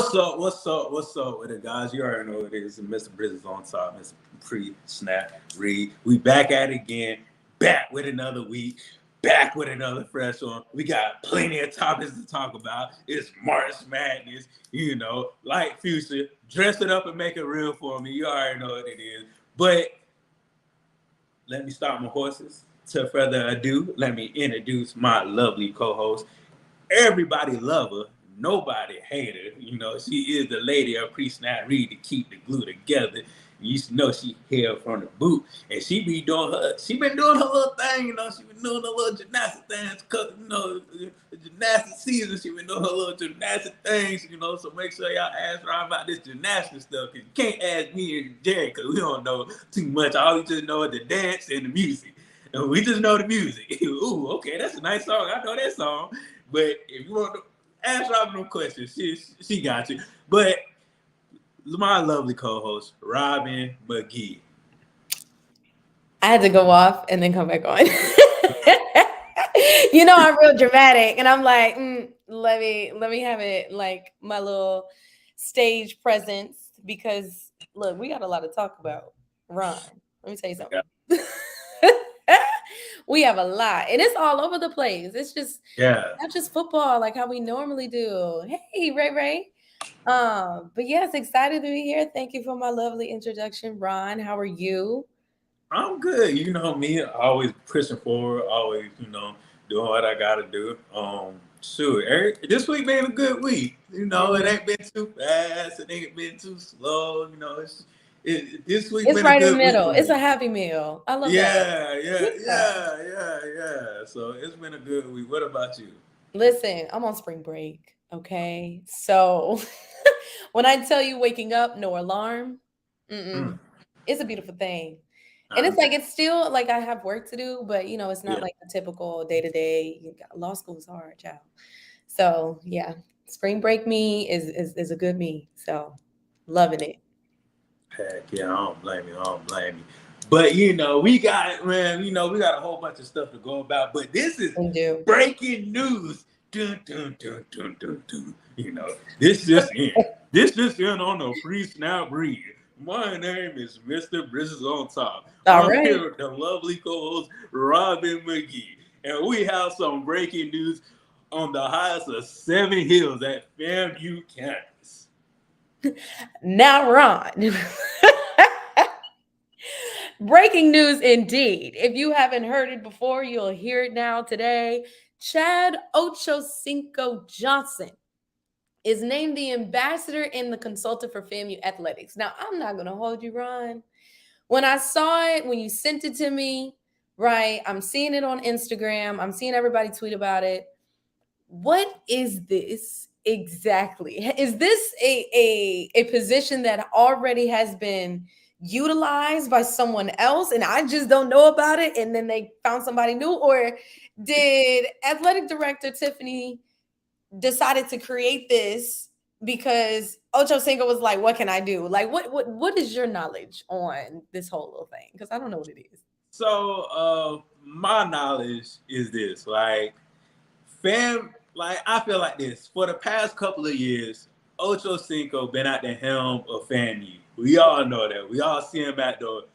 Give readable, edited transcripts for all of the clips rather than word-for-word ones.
What's up? What's up? What's up with it, guys? You already know what it is. Mr. Brizz's on top. Mr. Pre-snap read. We back at it again. Back with another week. Back with another fresh one. We got plenty of topics to talk about. It's March Madness. You know, like Future. Dress it up and make it real for me. You already know what it is. But let me start my horses. To further ado, let me introduce my lovely co-host. Everybody love her. Nobody hate her. You know, she is the lady of pre-snap read to keep the glue together. You know she hail from the boot. And she been doing her little thing, you know, she been doing her little gymnastic things, you know, the gymnastic season, she been doing her little gymnastic things, you know, so make sure y'all ask her about this gymnastic stuff, because you can't ask me and Jerry, because we don't know too much. All we just know is the dance and the music. And we just know the music. Ooh, okay, that's a nice song. I know that song. But if you want to ask Robin no questions, she got you. But my lovely co-host, Robin McGee. I had to go off and then come back on. You know, I'm real dramatic, and I'm like, let me have it like my little stage presence, because look, we got a lot to talk about. Ron, let me tell you something. Yeah. We have a lot, and it's all over the place. It's just not just football like how we normally do. Hey, Ray. But yes, excited to be here. Thank you for my lovely introduction, Ron. How are you? I'm good. You know me, always pushing forward, always, you know, doing what I gotta do. Sure. This week been a good week. You know, it ain't been too fast, it ain't been too slow, you know, this week it's been right a good in the middle. week. It's a happy meal. I love that. Yeah. So it's been a good week. What about you? Listen, I'm on spring break. Okay. So when I tell you waking up, no alarm, it's a beautiful thing. And it's like, it's still like I have work to do, but you know, it's not like the typical day to day. Law school is hard, child. So yeah, spring break me is a good me. So loving it. Heck yeah, I don't blame you. But you know, we got a whole bunch of stuff to go about. But this is breaking news. Dun, dun, dun, dun, dun, dun. You know, this just in. This just in on the pre-snap read. My name is Mr. Brizz's on top. I'm here with the lovely co-host Robin McGee, and we have some breaking news on the highest of 7 hills at FAMU campus. Now, Ron. Breaking news indeed. If you haven't heard it before, you'll hear it now today. Chad Ochocinco Johnson is named the ambassador and the consultant for FAMU athletics. Now, I'm not going to hold you, Ron. When I saw it, when you sent it to me, right, I'm seeing it on Instagram. I'm seeing everybody tweet about it. What is this exactly? Is this a position that already has been utilized by someone else and I just don't know about it, and then they found somebody new? Or did athletic director Tiffany decided to create this because Ocho Cinco was like, what can I do? Like, what is your knowledge on this whole little thing? Because I don't know what it is. So my knowledge is this, like I feel like this. For the past couple of years, Ocho Cinco been at the helm of FAMU. We all know that. We all see him at the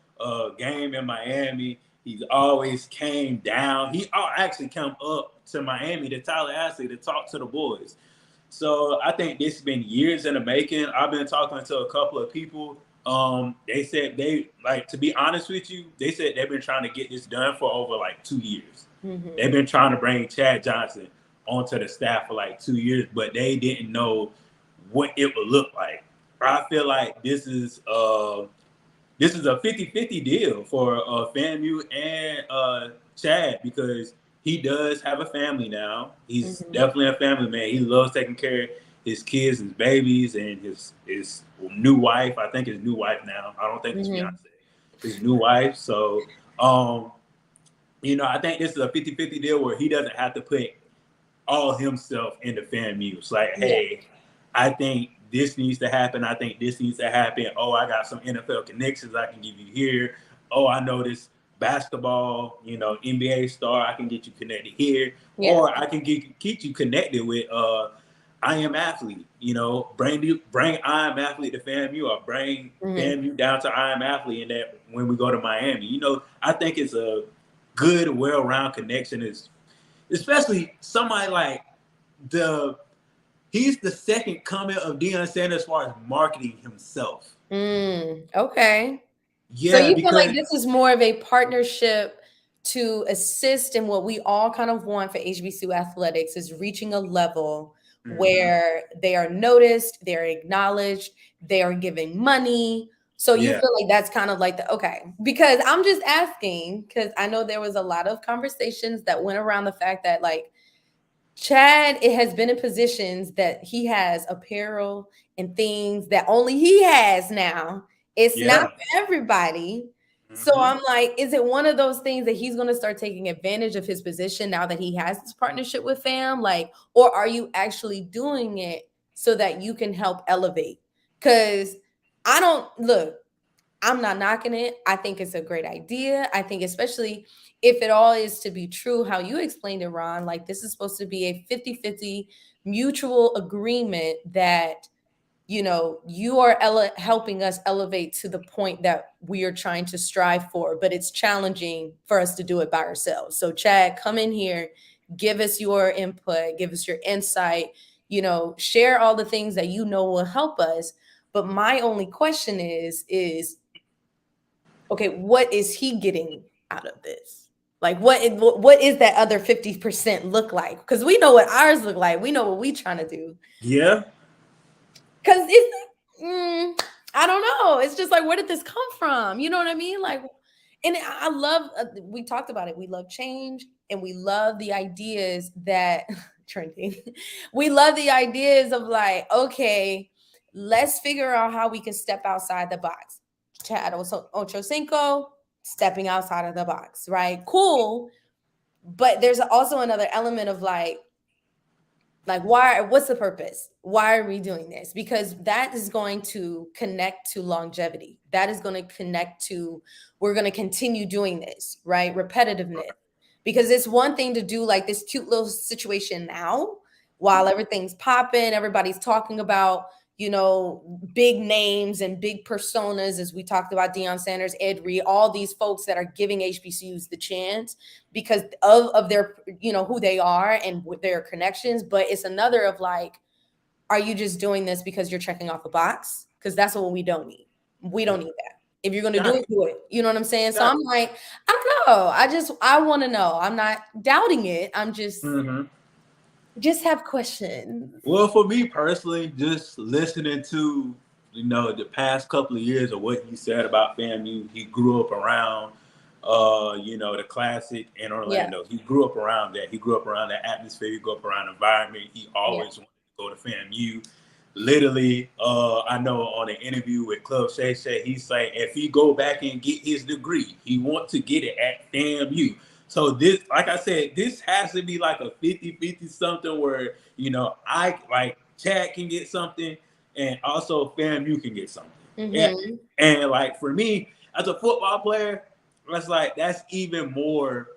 game in Miami. He's always came down. He actually come up to Miami to Tallahassee to talk to the boys. So I think this has been years in the making. I've been talking to a couple of people. They said to be honest with you, they said they've been trying to get this done for over like 2 years. Mm-hmm. They've been trying to bring Chad Johnson onto the staff for like 2 years, but they didn't know what it would look like. I feel like this is a 50-50 deal for FAMU and Chad, because he does have a family now. He's definitely a family man. He loves taking care of his kids, his babies, and his new wife. I think his new wife now. I don't think it's fiance. His new wife. So, you know, I think this is a 50-50 deal where he doesn't have to put all himself into FAMU. It's like, hey, I think this needs to happen. I think this needs to happen. Oh, I got some NFL connections I can give you here. Oh, I know this basketball, you know, NBA star. I can get you connected here. Yeah. Or I can get you connected with I am athlete, bring I am athlete to FAMU, or bring Mhm. FAMU down to I am athlete, and that when we go to Miami, I think it's a good, well-round connection. Is especially somebody like the he's the second coming of Deion Sanders as far as marketing himself. Okay. So Yeah, you feel like because this is more of a partnership to assist in what we all kind of want for HBCU athletics is reaching a level mhm, where they are noticed, they're acknowledged, they are giving money. So you yeah, feel like that's kind of like the okay. Because I'm just asking, because I know there was a lot of conversations that went around the fact that like Chad, it has been in positions that he has apparel and things that only he has now. It's not yeah, for everybody. So hmm I'm like, is it one of those things that he's going to start taking advantage of his position now that he has this partnership with fam? Like, or are you actually doing it so that you can help elevate? Because I don't look, I'm not knocking it. I think it's a great idea. I think, especially if it all is to be true, how you explained it, Ron, like this is supposed to be a 50-50 mutual agreement that, you are helping us elevate to the point that we are trying to strive for, but it's challenging for us to do it by ourselves. So, Chad, come in here, give us your input, give us your insight, share all the things that you know will help us. But my only question is okay, what is he getting out of this? Like what is that other 50% look like? Because we know what ours look like. We know what we trying to do. yeah, Because it's I don't know. It's just like, where did this come from? You know what I mean? Like, and I love. We talked about it. We love change, and we love the ideas that trending. We love the ideas of like, okay, let's figure out how we can step outside the box. Chad Ochocinco stepping outside of the box, right? Cool, but there's also another element of like why, what's the purpose, why are we doing this? Because that is going to connect to longevity, that is going to connect to, we're going to continue doing this, right? Repetitiveness. Because it's one thing to do like this cute little situation now while everything's popping, everybody's talking about, big names and big personas, as we talked about Deion Sanders, Ed Reed, all these folks that are giving HBCUs the chance because of their, who they are and with their connections. But it's another of like, are you just doing this because you're checking off a box? Because that's what we don't need. We don't need that. If you're going to do got it, it, do it. You know what I'm saying? So got I'm it. like, I don't know. I want to know. I'm not doubting it. I'm hmm just have questions. Well, for me personally, just listening to the past couple of years of what he said about FAMU, he grew up around the classic in Yeah. Orlando. He grew up around that. He grew up around that atmosphere. He grew up around the environment. He Yeah. always wanted to go to FAMU. Literally, I know on an interview with Club Shay Shay, he's saying if he go back and get his degree, he wants to get it at FAMU. So this, like I said, this has to be like a 50-50 something where, I like Chad can get something and also FAMU can get something. Yeah. Mm-hmm. And like for me, as a football player, that's even more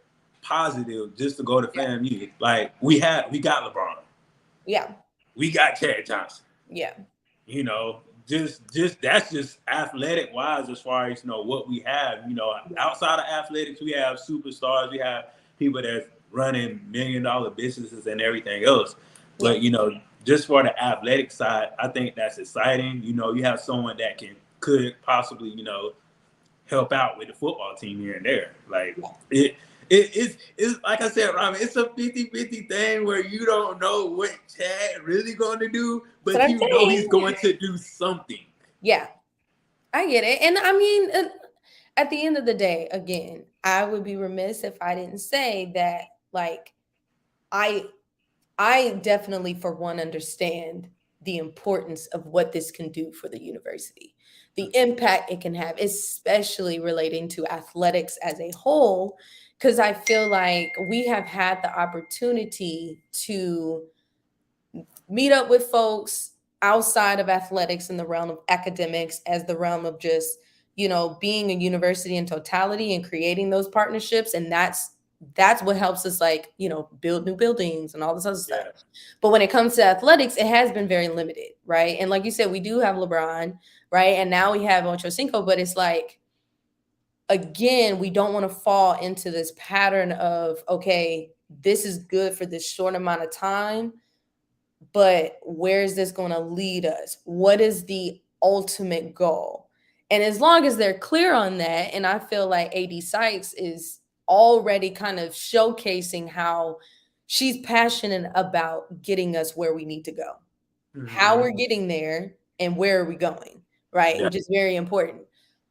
positive just to go to Yeah. FAMU. Like we got LeBron, Yeah. we got Chad Johnson. Yeah. you know, just that's just athletic wise as far as what we have. Yeah. Outside of athletics, we have superstars, we have people that's running $1 million businesses and everything else. Yeah. But just for the athletic side, I think that's exciting. You have someone that could possibly help out with the football team here and there. Like Yeah. it's like I said, Robin, it's a 50-50 thing where you don't know what Chad really going to do, That's what but I'm he's saying. going to do something. Yeah. I get it. And I mean, at the end of the day, again, I would be remiss if I didn't say that, like, I I definitely, for one, understand the importance of what this can do for the university, the impact it can have, especially relating to athletics as a whole, because I feel like we have had the opportunity to meet up with folks outside of athletics in the realm of academics, as the realm of just, being a university in totality and creating those partnerships. And that's That's what helps us, like, you know, build new buildings and all this other stuff. Yeah. But when it comes to athletics, it has been very limited, right? And like you said, we do have LeBron, right? And now we have Ocho Cinco, but it's like, again, we don't want to fall into this pattern of, okay, this is good for this short amount of time, but where is this going to lead us? What is the ultimate goal? And as long as they're clear on that, and I feel like AD Sykes is already kind of showcasing how she's passionate about getting us where we need to go, how Mm-hmm. we're getting there, and where are we going, right? Yeah. Which is very important.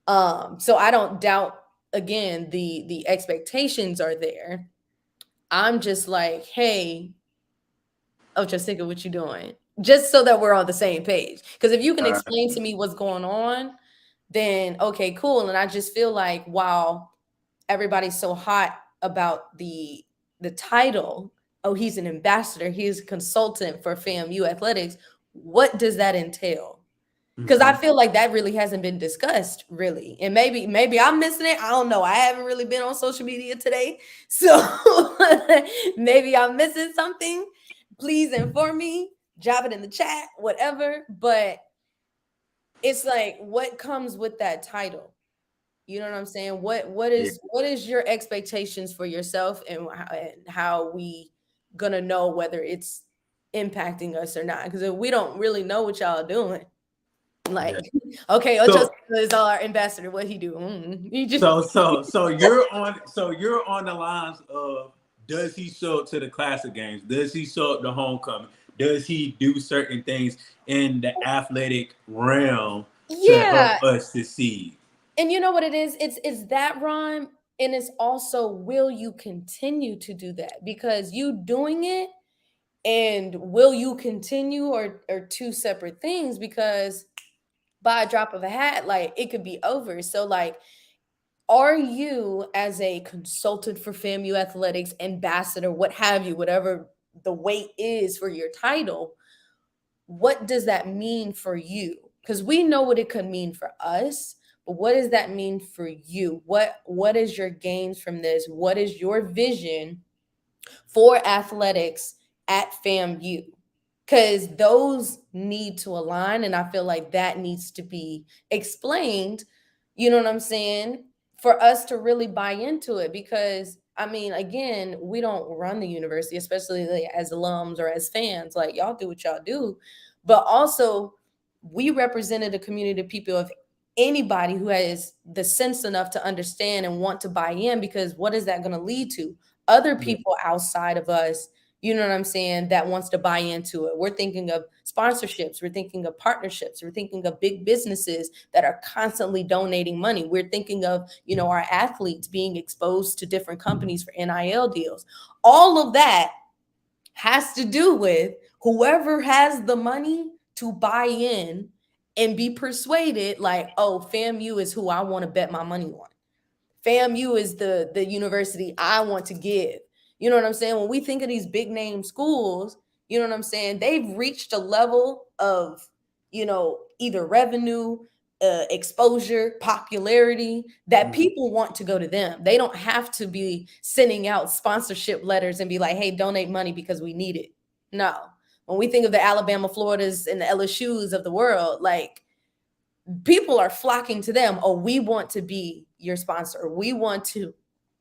So I don't doubt, again, the expectations are there. I'm just like, hey, oh, Jessica, what you doing? Just so that we're on the same page. Because if you can Uh, explain to me what's going on, then okay, cool. And I just feel like, wow, everybody's so hot about the title. Oh, he's an ambassador. He's a consultant for FAMU athletics. What does that entail? Because I mhm. feel like that really hasn't been discussed, really. And maybe I'm missing it. I don't know. I haven't really been on social media today. So maybe I'm missing something. Please inform me. Drop it in the chat, whatever. But it's like, what comes with that title? You know what I'm saying? Yeah. What is your expectations for yourself, and how we gonna know whether it's impacting us or not? Because if we don't really know what y'all doing, like, Yeah. okay, Ocho So Cinco is our ambassador. What he do? He just so you're on the lines of, does he show up to the classic games? Does he show up to homecoming? Does he do certain things in the athletic realm to yeah. help us succeed? And you know what it is? It's that, Ron, and it's also, will you continue to do that? Because you doing it and will you continue are two separate things, because by a drop of a hat, like, it could be over. So like, are you, as a consultant for FAMU athletics, ambassador, what have you, whatever the weight is for your title, what does that mean for you? Because we know what it could mean for us, but what does that mean for you? What is your gains from this? What is your vision for athletics at FAMU? Because those need to align, and I feel like that needs to be explained, you know what I'm saying, for us to really buy into it. Because I mean, again, we don't run the university, especially like as alums or as fans. Like, y'all do what y'all do, but also we represented a community of people, of anybody who has the sense enough to understand and want to buy in. Because what is that going to lead to? Other Yeah. people outside of us, you know what I'm saying, that wants to buy into it. We're thinking of sponsorships, we're thinking of partnerships, we're thinking of big businesses that are constantly donating money. We're thinking of, you know, our athletes being exposed to different companies for NIL deals. All of that has to do with whoever has the money to buy in and be persuaded, like, oh, FAMU is who I want to bet my money on. FAMU is the university I want to give. You know what I'm saying? When we think of these big name schools, you know what I'm saying? They've reached a level of, you know, either revenue, exposure, popularity, that Mhm. people want to go to them. They don't have to be sending out sponsorship letters and be like, hey, donate money because we need it. No. When we think of the Alabama, Floridas, and the LSUs of the world, like, people are flocking to them. Oh, we want to be your sponsor. We want to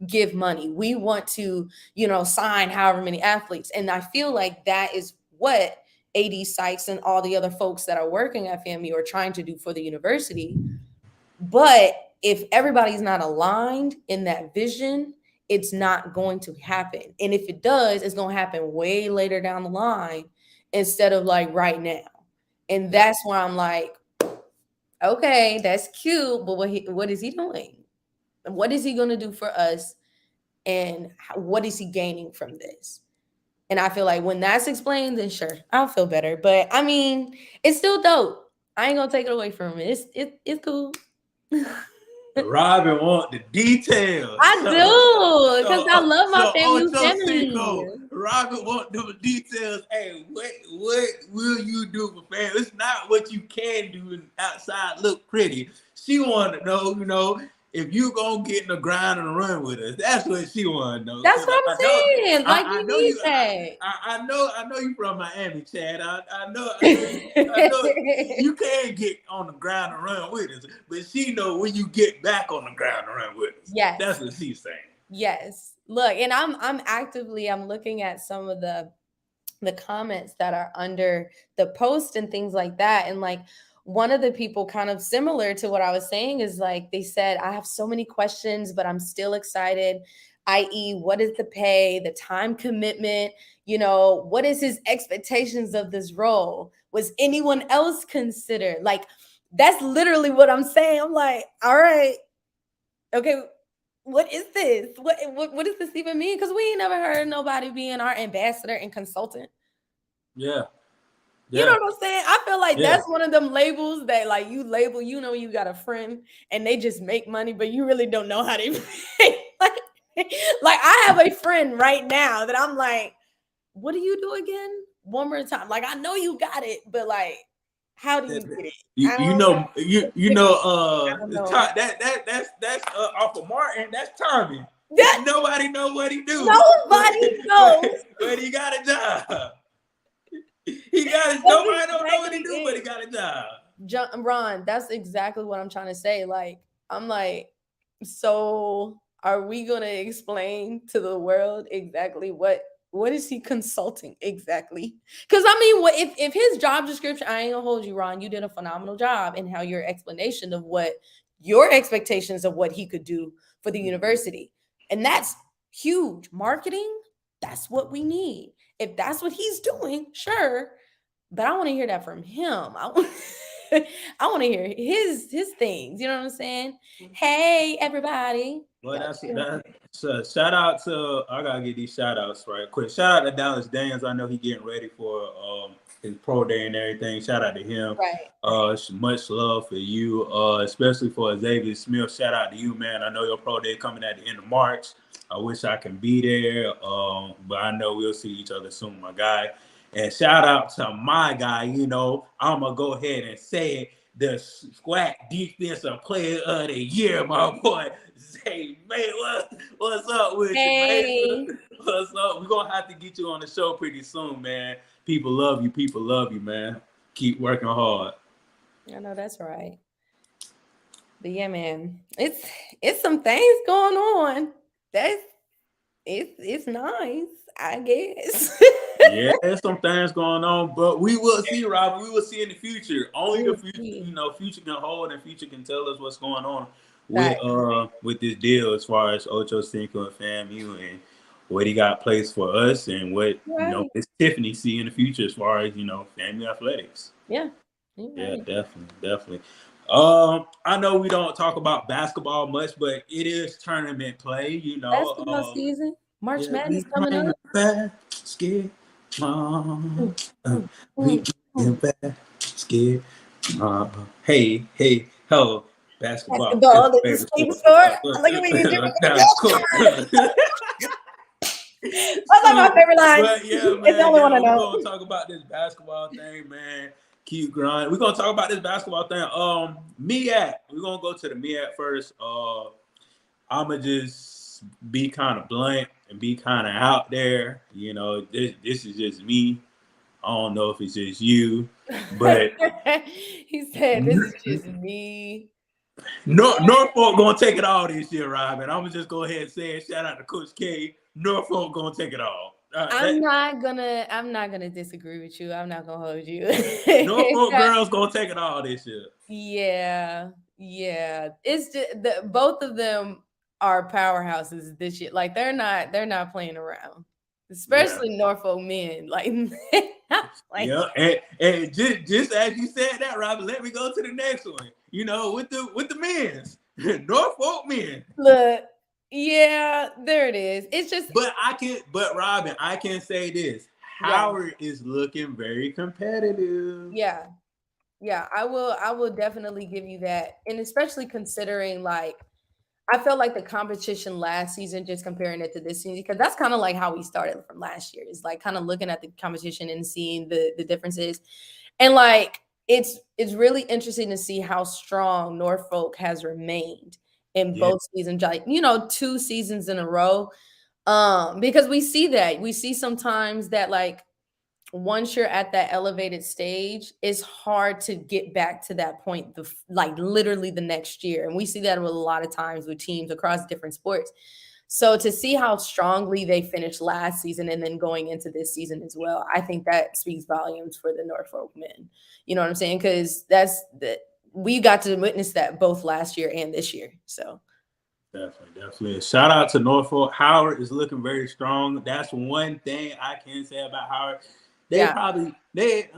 give money. We want to, you know, sign however many athletes. And I feel like that is what AD Sykes and all the other folks that are working at FAMU are trying to do for the university. But if everybody's not aligned in that vision, it's not going to happen. And if it does, it's going to happen way later down the line instead of like right now. And Yeah. that's where I'm like, okay, that's cute, but what is he doing? What is he going to do for us? And what is he gaining from this? And I feel like when that's explained, then sure, I'll feel better. But I mean, it's still dope. I ain't gonna take it away from him. It's cool. Robin want the details. I do, because I love my So FAMU Ocho family. Cinco, Robin want the details. Hey, what will you do for fans? It's not what you can do and outside look pretty. She want to know, if you gonna get in the grind and run with us, that's what she wanna know. That's what I'm saying. Like, I you know need you. that. I know you from Miami, Chad. I know you can't get on the ground and run with us, but she know when you get back on the ground and run with us. Yes. That's what she's saying. Yes. Look, and I'm looking at some of the comments that are under the post and things like that. And like one of the people kind of similar to what I was saying is like, they said, I have so many questions, but I'm still excited. I.e., what is the pay, the time commitment? You know, what is his expectations of this role? Was anyone else considered? Like, that's literally what I'm saying. I'm like, all right, okay, what is this? What does this even mean? Because we ain't never heard nobody being our ambassador and consultant. Yeah. You know what I'm saying? I feel like Yeah. that's one of them labels that like you label, you know, you got a friend and they just make money, but you really don't know how they make. like I have a friend right now that I'm like, what do you do again? One more time. Like, I know you got it, but like, how do you get it? You know know. That's off of Martin. That's Tommy. That, Nobody know what he do. nobody knows. But he got a job. He got it. Nobody don't know what he do, but he got a job. Ron, that's exactly what I'm trying to say. Like, I'm like, so are we gonna explain to the world exactly what is he consulting exactly? Because I mean, what if his job description? I ain't gonna hold you, Ron. You did a phenomenal job in how your explanation of what your expectations of what he could do for the university, and that's huge. Marketing, that's what we need. If that's what he's doing, sure. But I want to hear that from him. I want to hear his things. You know what I'm saying? Hey, everybody. Well, that's shout out to, I gotta get these shout outs right quick. Shout out to Dallas Daniels. I know he getting ready for his pro day and everything. Shout out to him. Right. Much love for you, especially for Xavier Smith. Shout out to you, man. I know your pro day coming at the end of March. I wish I can be there, but I know we'll see each other soon, my guy. And shout out to my guy. You know, I'm gonna go ahead and say it, the SWAC Defensive Player of the Year, my boy. Say, man, what's up with you, man? What's up? We're gonna have to get you on the show pretty soon, man. People love you, man. Keep working hard. I know that's right. But yeah, man, it's some things going on. It's nice, I guess. Yeah, there's some things going on, but we will see, Rob. We will see in the future. Only the future, future can hold, and future can tell us what's going on with this deal as far as Ocho Cinco and FAMU and what he got placed for us and what Miss Tiffany see in the future as far as FAMU athletics. Yeah. Yeah, definitely. I know we don't talk about basketball much, but it is tournament play. Basketball season. March Madness coming up. Basket. We in basket. Hey, ho, basketball. The skate store. Look at me. What's my favorite line? But yeah, man, it's the only one I know. We're gonna talk about this basketball thing, man. Keep grinding. We're gonna talk about this basketball thing. MEAC. We're gonna go to the MEAC first. I'ma just be kind of blunt and be kind of out there. This is just me. I don't know if it's just you, but he said this is just me. Norfolk gonna take it all this year, Robin. I'm gonna just go ahead and say it. Shout out to Coach K. Norfolk gonna take it all. I'm not gonna disagree with you. I'm not gonna hold you. Norfolk girls gonna take it all this year. Yeah. It's just both of them are powerhouses this year. Like they're not playing around. Especially Norfolk men. Like and just as you said that, Robin, let me go to the next one. With the men's Norfolk men. Look, yeah, there it is. It's just but Robin, I can say this. Howard is looking very competitive. Yeah, I will definitely give you that. And especially considering like I felt like the competition last season, just comparing it to this season, because that's kind of like how we started from last year. It's like kind of looking at the competition and seeing the differences. And like it's really interesting to see how strong Norfolk has remained. in Yeah. both seasons, like, 2 seasons in a row. Because we see sometimes that, like, once you're at that elevated stage, it's hard to get back to that point, like literally the next year. And we see that a lot of times with teams across different sports. So to see how strongly they finished last season and then going into this season as well, I think that speaks volumes for the Norfolk men. You know what I'm saying? Because we got to witness that both last year and this year. So Definitely. Shout out to Norfolk. Howard is looking very strong. That's one thing I can say about Howard. They yeah. probably they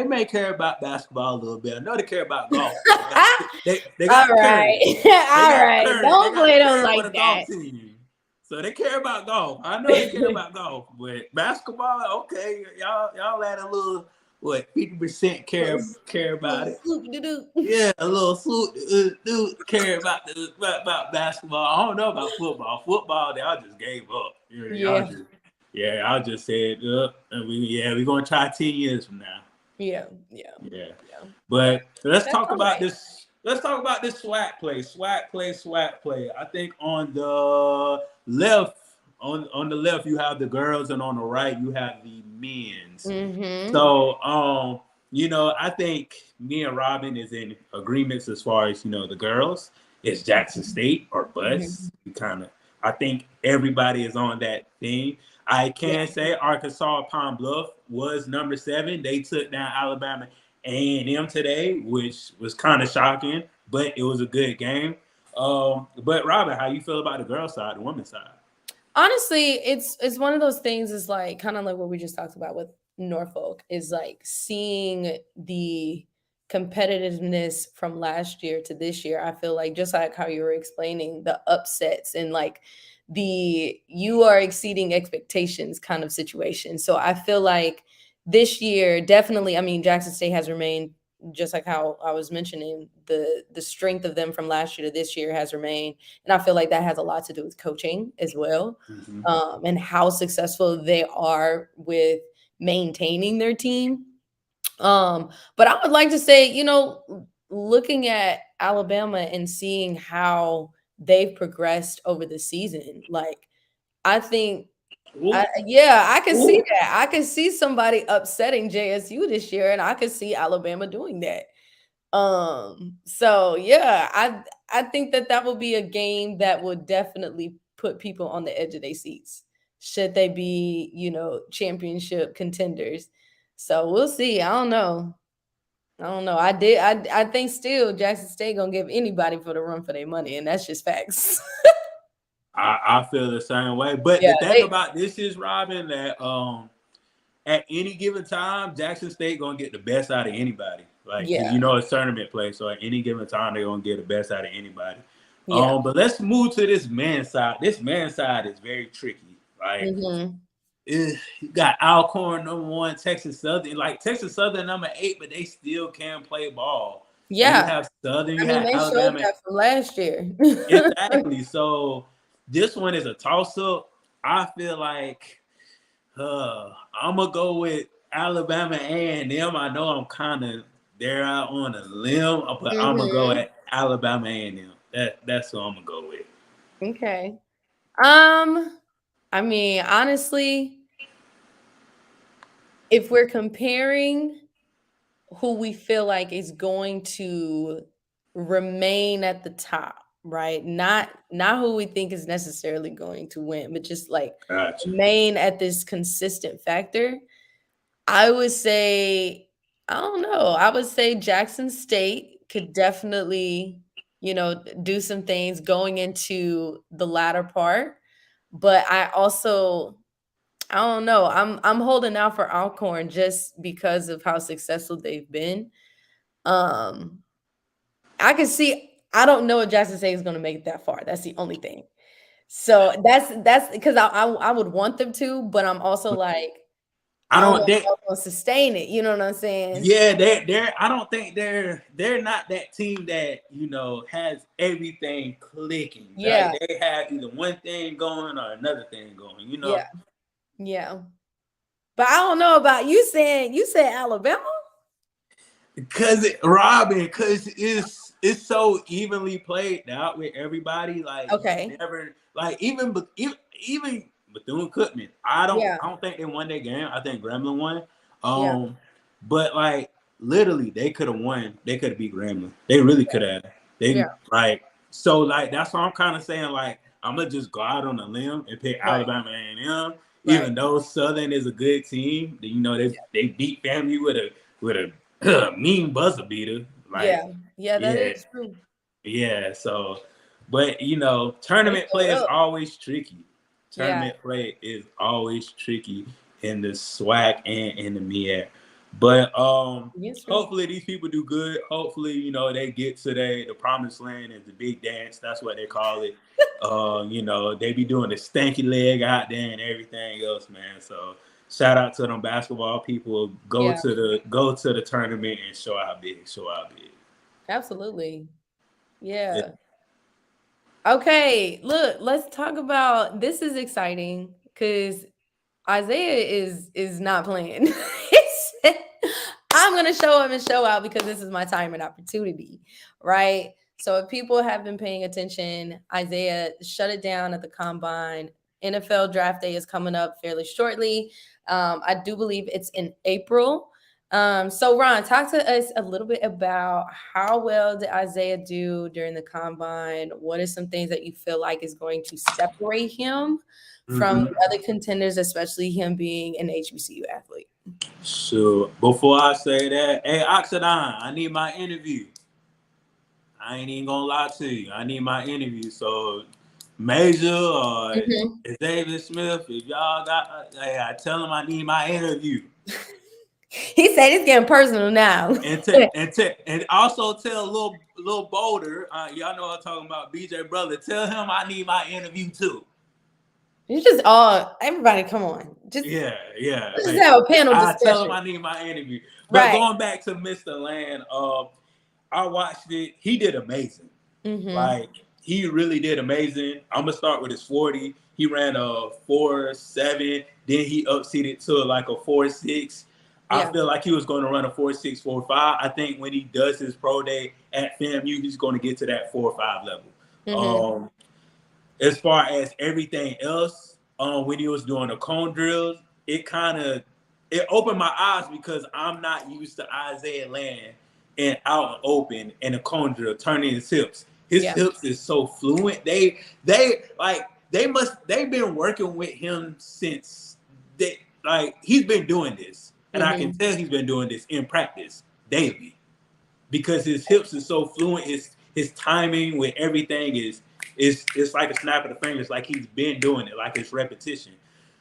may care about basketball a little bit. I know they care about golf. They All got right. Curry. They All got right. Curry. They Don't play got them Curry for like the that. golf team. So they care about golf. I know they care about golf, but basketball, okay, y'all had a little 50% care about it. Yeah, a little dude care about about basketball. I don't know about football. Football, y'all just gave up. Yeah. Y'all just said, we're gonna try 10 years from now. Yeah. Yeah. But let's That's talk all about right. this. Let's talk about this swag play. Swag play. I think on the left, on the left, you have the girls, and on the right, you have the men's. Mm-hmm. So, I think me and Robin is in agreements as far as the girls. It's Jackson State or bust. I think everybody is on that thing. I can say Arkansas Pine Bluff was number 7. They took down Alabama A&M today, which was kind of shocking, but it was a good game. But Robin, how you feel about the girls' side, the women's side? Honestly, it's one of those things, is like kind of like what we just talked about with Norfolk, is like seeing the competitiveness from last year to this year. I feel like, just like how you were explaining the upsets and like the you are exceeding expectations kind of situation. So I feel like this year, definitely, I mean, Jackson State has remained, just like how I was mentioning, the strength of them from last year to this year has remained. And I feel like that has a lot to do with coaching as well, Mm-hmm. and how successful they are with maintaining their team. But I would like to say, looking at Alabama and seeing how they've progressed over the season, like, I think, Ooh, yeah, I can see ooh. that. I can see somebody upsetting JSU this year, and I could see Alabama doing that. So yeah, I think that will be a game that would definitely put people on the edge of their seats, should they be, championship contenders. So we'll see. I don't know. I think still Jackson State gonna give anybody for the run for their money, and that's just facts. I feel the same way. But Yeah, the thing about this is, Robin, that at any given time, Jackson State gonna get the best out of anybody. Like, yeah, it's tournament play, so at any given time they're gonna get the best out of anybody. yeah. But let's move to this man side. This man side is very tricky. Like, Mm-hmm. you got Alcorn #1, Texas Southern. Like, Texas Southern #8, but they still can play ball. And you Yeah, have Southern, I you mean, have they showed Alabama. that from last year. Exactly. So this one is a toss up. I feel like I'm gonna go with Alabama A&M. I know I'm kind of there out on a limb, but I'm gonna go Mm-hmm. at Alabama A&M. That's what I'm gonna go with. Okay. I mean, honestly, if we're comparing who we feel like is going to remain at the top, right? Not who we think is necessarily going to win, but just like Gotcha. remain at this consistent factor. I would say, I don't know. I would say Jackson State could definitely, do some things going into the latter part. But I don't know. I'm holding out for Alcorn just because of how successful they've been. Um, I don't know if Jackson State is going to make it that far. That's the only thing. So that's because I would want them to, but I'm also like, I I don't know don't if think. they're going to sustain it. You know what I'm saying? Yeah, they're. I don't think they're not that team that has everything clicking. Yeah, Like, they have either one thing going or another thing going. yeah, yeah. But I don't know about you said Alabama. Robin, because it's so evenly played out with everybody. Like you Okay. never like even Bethune Cookman. I don't Yeah. I don't think they won that game. I think Gremlin won. Yeah. But like literally they could have won. They could have beat Gremlin. They really could have. Yeah. They like so like that's what I'm kind of saying. Like I'm gonna just go out on a limb and pick Right. Alabama A&M, Right. even though Southern is a good team. You know they beat FAMU with a mean buzzer beater. Like Yeah. Yeah. That yeah, is true. yeah. So, but you know, They tournament play showed is up. always tricky. Yeah. Tournament play is always tricky in the SWAC and in the MEAC. But It's true. hopefully these people do good. Hopefully, you know, they get to the promised land is the big dance. That's what they call it. You know, they be doing the stanky leg out there and everything else, man. So shout out to them basketball people. Yeah. Go to the tournament and show out big. Show out big. Absolutely. Yeah. Yeah. Okay. Look, let's talk about this is exciting because Isaiah is not playing. He said, I'm gonna show up and show out because this is my time and opportunity, right? So if people have been paying attention, Isaiah shut it down at the combine. NFL draft day is coming up fairly shortly. I do believe it's in April. So Ron, talk to us a little bit about how well did Isaiah do during the combine? What are some things that you feel like is going to separate him from Mm-hmm. the other contenders, especially him being an HBCU athlete? So before I say that, hey Oxidine, I need my interview. I ain't even gonna lie to you. I need my interview. So Major or Mhm. David Smith, if y'all got, hey, I tell them I need my interview. He said it's getting personal now. And also tell little Boulder, y'all know I'm talking about BJ brother. Tell him I need my interview too. You just all everybody, come on. Yeah, yeah. Let's just Hey, have a panel I tell him discussion. I need my interview. But Right. going back to Mr. Land, I watched it. He did amazing. Mm-hmm. Like he really did amazing. I'm gonna start with his 40. He ran a 4.7. Then he upseated to like a 4.6. I Yeah. feel like he was going to run a 4.6, 4.5. I think when he does his pro day at FAMU, he's going to get to that 4.5 level. Mm-hmm. As far as everything else, when he was doing the cone drills, it kind of it opened my eyes because I'm not used to Isaiah Land and out and open and a cone drill turning his hips. His Yeah. hips is so fluent. They've been working with him since he's been doing this, and I can Mm-hmm. tell he's been doing this in practice daily because his hips are so fluent. His timing with everything is it's like a snap of the fingers. Like he's been doing it. Like it's repetition.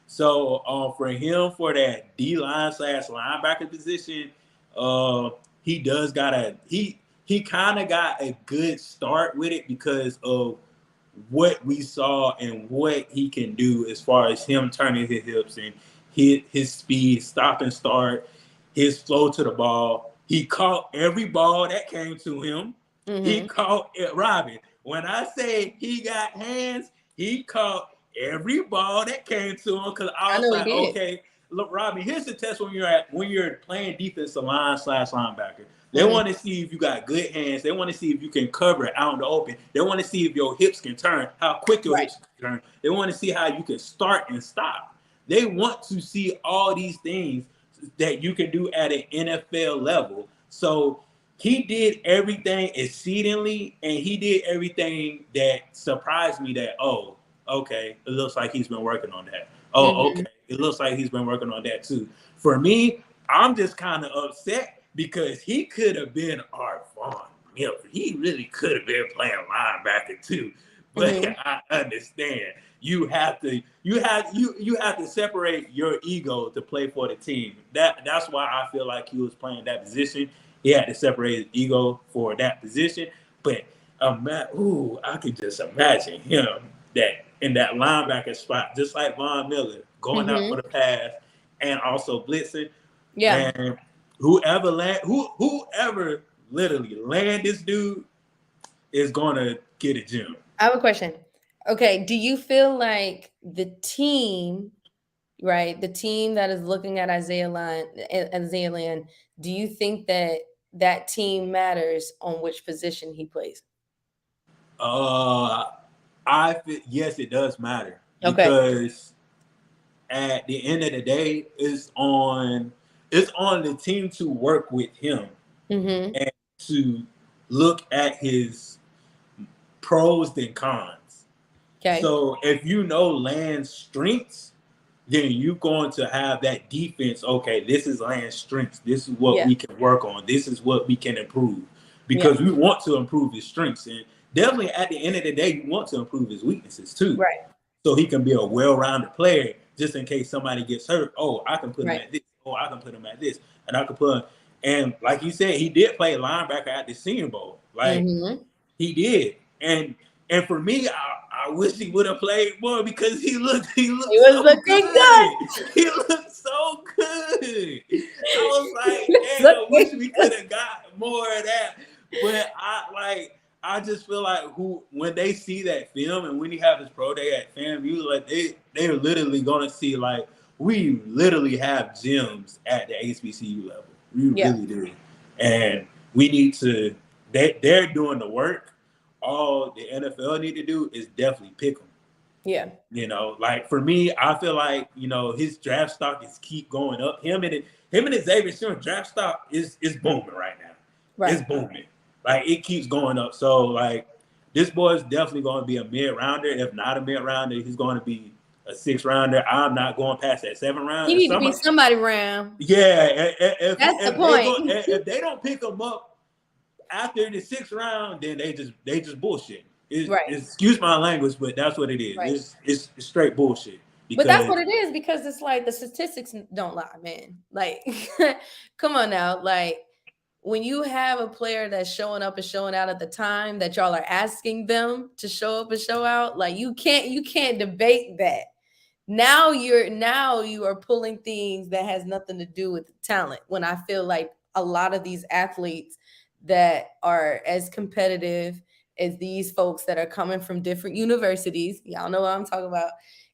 So for him for that D line / linebacker position, uh, he does got he kind of got a good start with it because of what we saw and what he can do as far as him turning his hips and his speed, stop and start, his flow to the ball. He caught every ball that came to him. He Mm-hmm. caught it, Robin. When I say he got hands, he caught every ball that came to him because I I was know he like, did. okay, look, Robin, here's the test when you're playing defensive line / linebacker. They Mm-hmm. want to see if you got good hands. They want to see if you can cover it out in the open. They want to see if your hips can turn, how quick your Right. hips can turn. They want to see how you can start and stop. They want to see all these things that you can do at an NFL level. So he did everything exceedingly, and he did everything that surprised me that, oh, okay, it looks like he's been working on that. Oh, Mm-hmm. okay, it looks like he's been working on that too. For me, I'm just kind of upset because he could have been our Von Miller. He really could have been playing linebacker too. But Mm-hmm. I understand you have to separate your ego to play for the team. That's why I feel like he was playing that position. He had to separate his ego for that position. But I could just imagine him that in that linebacker spot, just like Von Miller, going out Mm-hmm. for the pass and also blitzing. Yeah. Man, whoever literally land this dude is gonna get a gem. I have a question. Okay. Do you feel like the team, right? The team that is looking at Isaiah Land, do you think that that team matters on which position he plays? Uh, yes, it does matter Okay. because at the end of the day, it's on the team to work with him Mm-hmm. and to look at his pros and cons. Okay. So if you know Land's strengths, then you're going to have that defense. Okay, this is Land's strengths. This is what Yeah. we can work on. This is what we can improve Yeah. because we want to improve his strengths. And definitely at the end of the day, you want to improve his weaknesses too. Right. So he can be a well-rounded player just in case somebody gets hurt. Oh, I can put him Right. at this. Oh, I can put him at this. And I can put him. And like you said, he did play linebacker at the Senior Bowl. Like Mm-hmm. he did. And for me, I wish he would have played more because he looked He was so looking good. good. He looked so good. I was like, He damn, was I wish looking we good. could have got more of that. But I just feel like when they see that film and when he have his pro day at FAMU, like they're literally gonna see like we literally have gems at the HBCU level. We Yeah. really do. And we need to they're doing the work. All the NFL need to do is definitely pick them. Yeah. You know, like for me, I feel like his draft stock is keep going up. Him and Xavier Stewart draft stock is booming right now. Right. It's booming. Like it keeps going up. So like this boy is definitely going to be a mid rounder. If not a mid rounder, he's going to be a 6th rounder. I'm not going past that 7th round. He need to be somebody round. Yeah, That's the point. if they don't pick him up after the 6th round, then they just bullshit. Right. Excuse my language, but that's what it is. Right. It's straight bullshit. But that's what it is because it's like the statistics don't lie, man. Like, come on now. Like, when you have a player that's showing up and showing out at the time that y'all are asking them to show up and show out, like you can't debate that. Now you are pulling things that has nothing to do with the talent. When I feel like a lot of these athletes that are as competitive as these folks that are coming from different universities, y'all know what I'm talking about.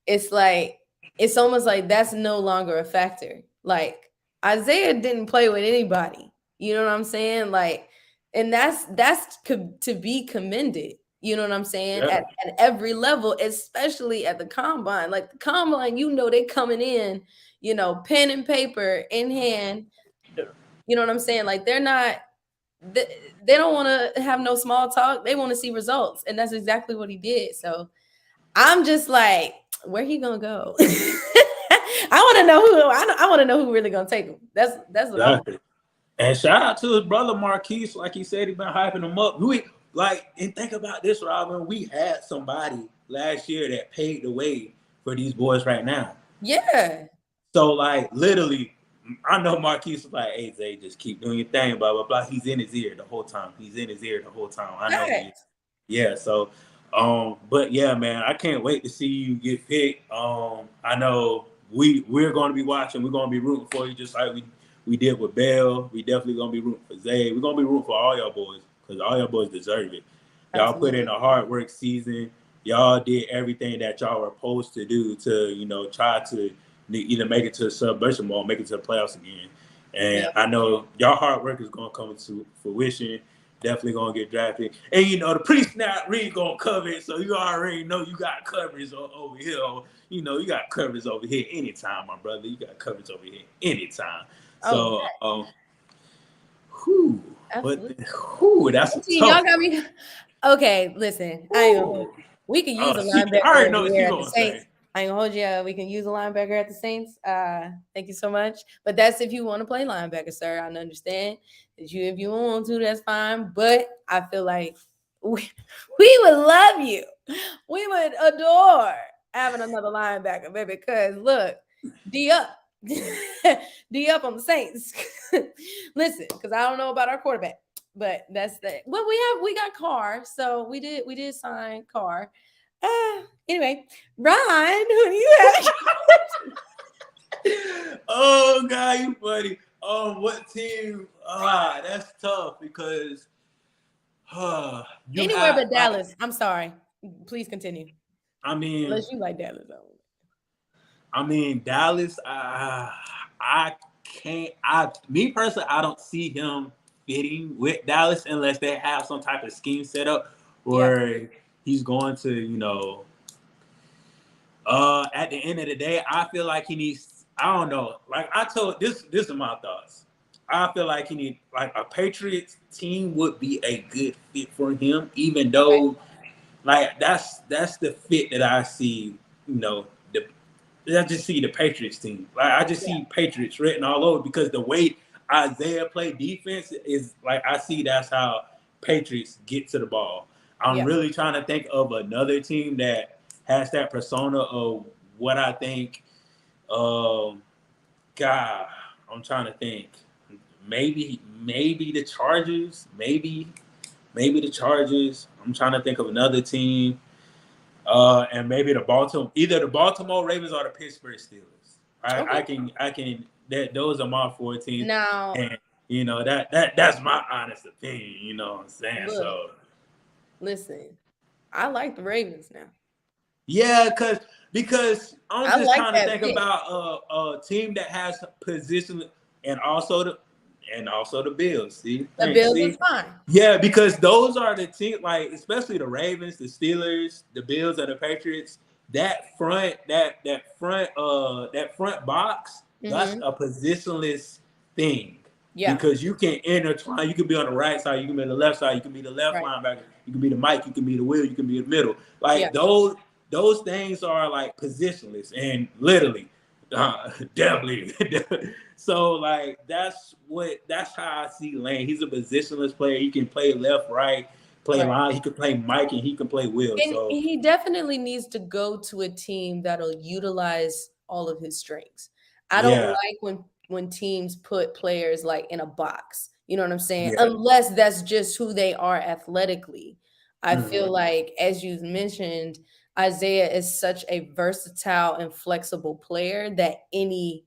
It's like it's almost like that's no longer a factor. Like Isaiah didn't play with anybody. You know what I'm saying? Like, and that's to be commended. You know what I'm saying? Yeah. At every level, especially at the combine. Like the combine, they coming in, pen and paper in hand. You know what I'm saying? Like they're not, they don't want to have no small talk. They want to see results. And that's exactly what he did. So I'm just like, where he gonna go? I want to know I want to know who really gonna take him. That's what I want. And shout out to his brother Marquise, like he said, he been hyping him up. And think about this, Robin. We had somebody last year that paved the way for these boys right now. Yeah. So like literally, I know Marquise was like, "Hey Zay, just keep doing your thing, blah blah blah." He's in his ear the whole time. I know. He is. Yeah. So, but yeah, man, I can't wait to see you get picked. I know we're going to be watching. We're going to be rooting for you, just like we did with Bell. We definitely going to be rooting for Zay. We're going to be rooting for all y'all boys because all y'all boys deserve it. Y'all put in a hard work season. Y'all did everything that y'all were supposed to do to try to either make it to the Celebration Bowl, make it to the playoffs again. And I know y'all hard work is going to come into fruition. Definitely going to get drafted. And, the pre-snap read going to cover it, so you already know you got coverage over here. You got coverage over here anytime, my brother. You got coverage over here anytime. So, that's a tough. Y'all got me. Okay, listen. We can use a linebacker. I already know what you're going to say. I ain't gonna hold you. We can use a linebacker at the Saints. Thank you so much. But that's if you want to play linebacker, sir. I understand that if you want to, that's fine. But I feel like we would love you. We would adore having another linebacker, baby. Because look, D up. D up on the Saints. Listen, because I don't know about our quarterback, but that's that. Well, we got Carr, so we did sign Carr. Anyway, Ron, who do you have? Oh God, you funny. What team? That's tough because anywhere but Dallas. I'm sorry. Please continue. I mean, unless you like Dallas, though. I mean, Dallas. I can't. Me personally, I don't see him fitting with Dallas unless they have some type of scheme set up Yeah. where he's going to, at the end of the day, I feel like he needs. I don't know. Like I told this. This are my thoughts. I feel like he need like a Patriots team would be a good fit for him, even Right. though like that's the fit that I see. The I just see the Patriots team. Like I just Yeah. see Patriots written all over because the way Isaiah play defense is like I see that's how Patriots get to the ball. I'm Yeah. really trying to think of another team that has that persona of what I think. Um, God, I'm trying to think. Maybe the Chargers. Maybe the Chargers. I'm trying to think of another team. And maybe either the Baltimore Ravens or the Pittsburgh Steelers. I Okay. can. Those are my four teams, Now, and that's my honest opinion. You know what I'm saying? look, So listen. I like the Ravens now. yeah, because I'm I just like trying to that think pick. about a team that has position and also the Bills. See, The thanks. Bills is See, fine. yeah, because those are the team, like especially the Ravens, the Steelers, the Bills, and the Patriots. That front box, that's Mm-hmm. a positionless thing Yeah. because you can intertwine. You can be on the right side, you can be on the left side, you can be the left Right. linebacker, you can be the Mike, you can be the Will, you can be the middle. Yeah. Like those things are like positionless and literally, definitely. So like that's how I see Lane. He's a positionless player. He can play left, right, play Right. line. He can play Mike and he can play Will. And So he definitely needs to go to a team that'll utilize all of his strengths. I don't yeah, like when teams put players like in a box. You know what I'm saying? yeah, Unless that's just who they are athletically. I hmm feel like, as you mentioned, Isaiah is such a versatile and flexible player that any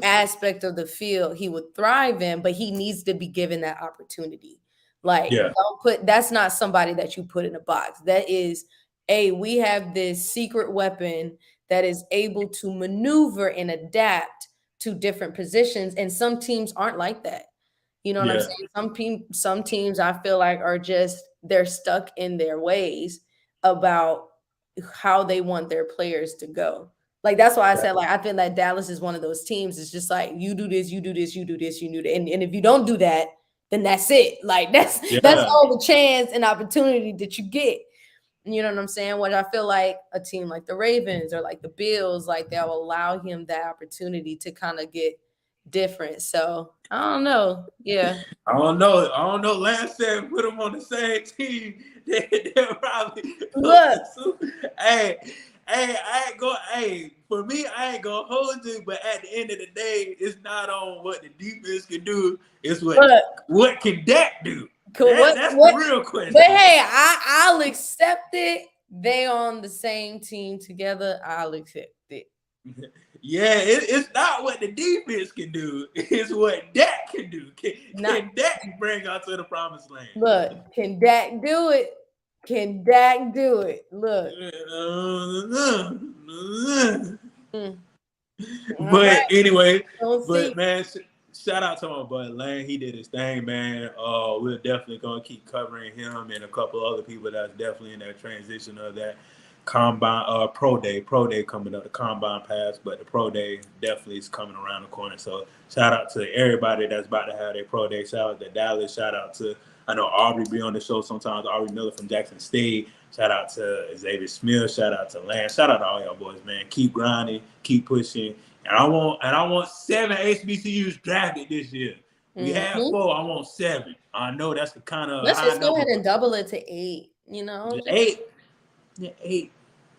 aspect of the field he would thrive in, but he needs to be given that opportunity. Like, yeah, don't put that's not somebody that you put in a box. That is, we have this secret weapon that is able to maneuver and adapt to different positions. And some teams aren't like that. You know what I'm yeah, saying? Some teams I feel like are just they're stuck in their ways about how they want their players to go. Like that's why I said like I feel like Dallas is one of those teams. It's just like you do this, you do this, you do this, you do that. And if you don't do that, then that's it. Like that's yeah, all the chance and opportunity that you get. You know what I'm saying? What I feel like a team like the Ravens or like the Bills, like they'll allow him that opportunity to kind of get different. So I don't know. Yeah. I don't know. I don't know. Lance said put them on the same team. They'll probably go Look, to Super. Hey, I ain't go. Hey, for me, I ain't gonna hold you. But at the end of the day, it's not on what the defense can do. It's look. what can Dak do. Cool. That's the What? real But question. hey, I'll accept it. They on the same team together. I'll accept it. Yeah, it's not what the defense can do. It's what Dak can do. Not Can Dak bring us to the promised land? look. Can Dak do it? Can Dak do it? Look. Mm, all But right. anyway, We'll see. but man, shout out to my boy Lane. He did his thing, man. We're definitely gonna keep covering him and a couple other people that's definitely in that transition of that combine pro day coming up, the combine pass, but the pro day definitely is coming around the corner. So shout out to everybody that's about to have their pro day. Shout out to Dallas. Shout out to I know Aubrey be on the show sometimes. Aubrey Miller from Jackson State. Shout out to Xavier Smith. Shout out to Lance. Shout out to all y'all boys, man. Keep grinding, keep pushing. And I want 7 HBCUs drafted this year. We had Mhm. 4. I want 7. I know that's the kind of Let's high just go number, ahead and but double it to 8. You know, just 8. Yeah, 8.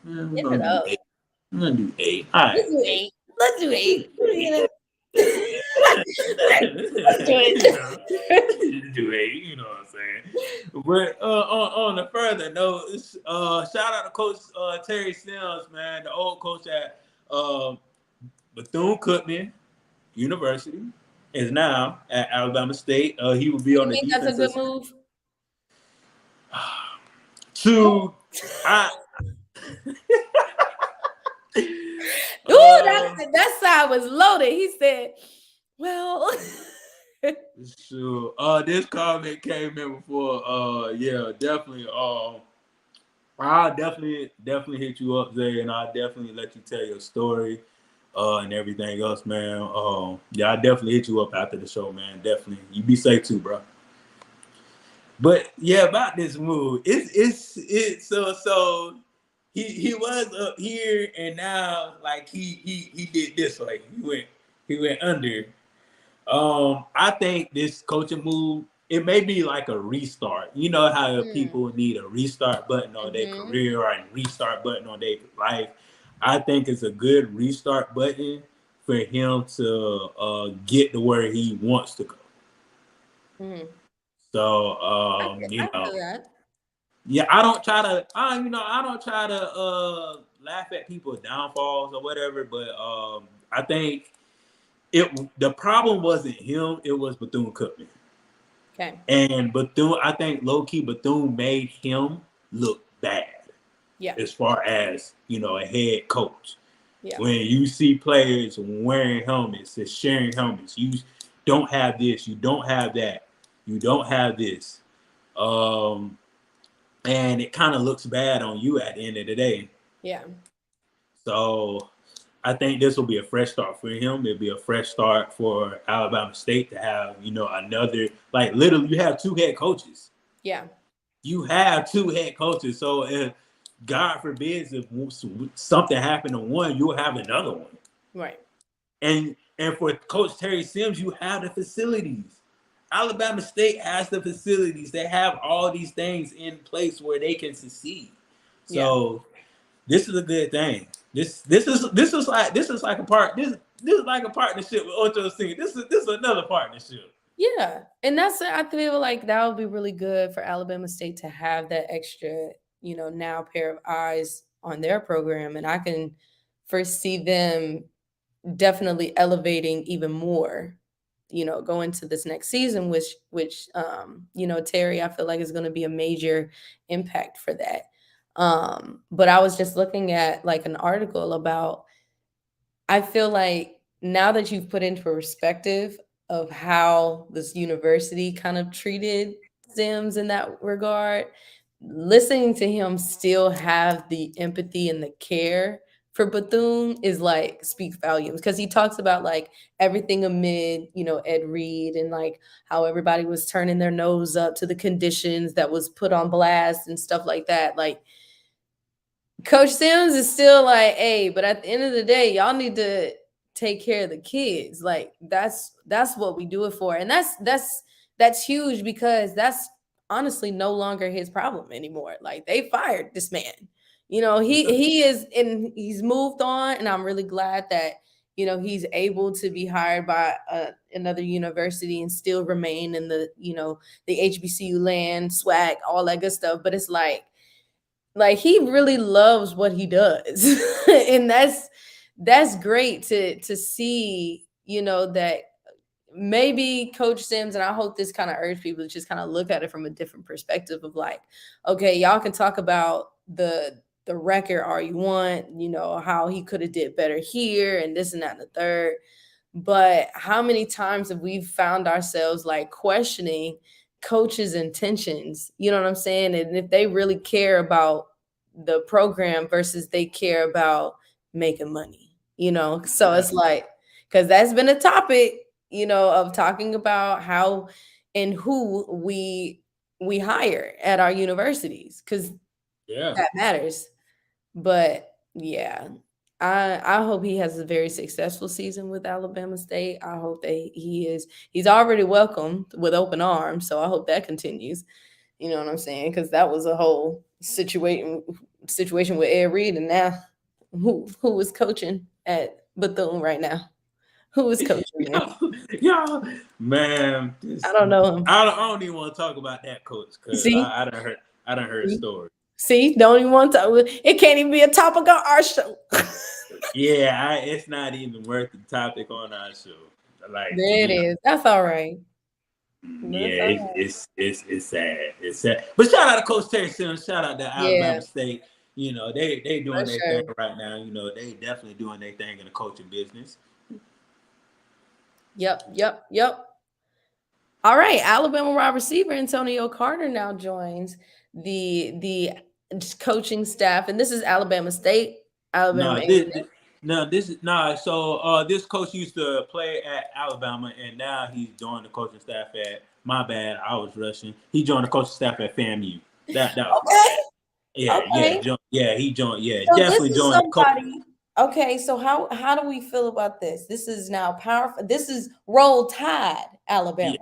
Man, we're give it gonna do up. 8. I'm gonna do 8. All right, Let's do 8. 8. Let's do 8. You know? you Let's do know, it. do 8. You know what I'm saying? But on the further note, shout out to Coach Terry Sims, man, the old coach at Bethune-Cookman University, is now at Alabama State. He will be You on the think that's a defensive good move? to I Ooh, uh that side was loaded. He said, well, Sure. This comment came in before. Yeah, definitely. I'll definitely hit you up, Zay, and I'll definitely let you tell your story, and everything else, man. Yeah, I definitely hit you up after the show, man. Definitely. You be safe too, bro. But yeah, about this move, it's so he was up here and now like he did this like he went under. I think this coaching move, it may be like a restart. You know how Mm. people need a restart button on their Mm-hmm. career or a restart button on their life. I think it's a good restart button for him to get to where he wants to go. Mm-hmm. So I feel that. yeah, I don't try to I don't try to laugh at people's downfalls or whatever, but I think the problem wasn't him, it was Bethune Cookman. Okay. And Bethune, I think low key Bethune made him look bad Yeah. as far as a head coach. Yeah. When you see players wearing helmets and sharing helmets, you don't have this, you don't have that, you don't have this, and it kind of looks bad on you at the end of the day. Yeah. So I think this will be a fresh start for him. It'll be a fresh start for Alabama State to have another, like, literally you have two head coaches. Yeah. You have two head coaches. So if God forbids if something happened to one, you'll have another one. Right. And for Coach Terry Sims, you have the facilities. Alabama State has the facilities. They have all these things in place where they can succeed. Yeah. So this is a good thing. This is like a part. This is like a partnership with Ocho Cinco. This is another partnership. Yeah. And that's, I feel like that would be really good for Alabama State to have that extra, now pair of eyes on their program. And I can foresee them definitely elevating even more, going to this next season, which Terry, I feel like is going to be a major impact for that. But I was just looking at like an article about, I feel like now that you've put into perspective of how this university kind of treated Sims in that regard, listening to him still have the empathy and the care for Bethune is like speaks volumes, because he talks about like everything amid, Ed Reed, and like how everybody was turning their nose up to the conditions that was put on blast and stuff like that. Like Coach Sims is still like, hey, but at the end of the day, y'all need to take care of the kids. Like that's what we do it for. And that's huge, because that's honestly no longer his problem anymore. Like they fired this man. He is, and he's moved on, and I'm really glad that he's able to be hired by another university and still remain in the HBCU land, swag, all that good stuff. But it's like he really loves what he does. And that's great to see, that maybe Coach Sims, and I hope this kind of urge people to just kind of look at it from a different perspective of like, okay, y'all can talk about the record all you want, how he could have did better here and this and that and the third. But how many times have we found ourselves like questioning coaches' intentions? You know what I'm saying? And if they really care about the program versus they care about making money, So Yeah, it's like, because that's been a topic, of talking about how and who we hire at our universities, because yeah, that matters. But yeah, I hope he has a very successful season with Alabama State. I hope that he's already welcomed with open arms. So I hope that continues. You know what I'm saying? Because that was a whole situation with Ed Reed, and now who is coaching at Bethune right now? Who is coaching there? yeah, man. I don't know him. I don't even want to talk about that coach because See, I done heard see, stories. see, don't even want to. It can't even be a topic on our show. Yeah, it's not even worth the topic on our show. Like, to There it be is. That's all right. honest, yeah, That's all right. it's sad. It's sad. But shout out to Coach Terry Sims. Shout out to Yeah, Alabama State. They for doing their thing sure. right now. They definitely doing their thing in the coaching business. Yep, yep, yep. All right, Alabama wide receiver Antonio Carter now joins the coaching staff, and this is Alabama State, Alabama No, A&M. this is nah. So this coach used to play at Alabama, and now he's joined the coaching staff at. My bad, I was rushing. He joined the coaching staff at FAMU. That was my Okay, bad. Yeah, okay. he joined. Yeah, So this definitely is joined the coach. somebody. Okay, so how do we feel about this? This is now powerful. This is Roll Tide, Yeah, Alabama.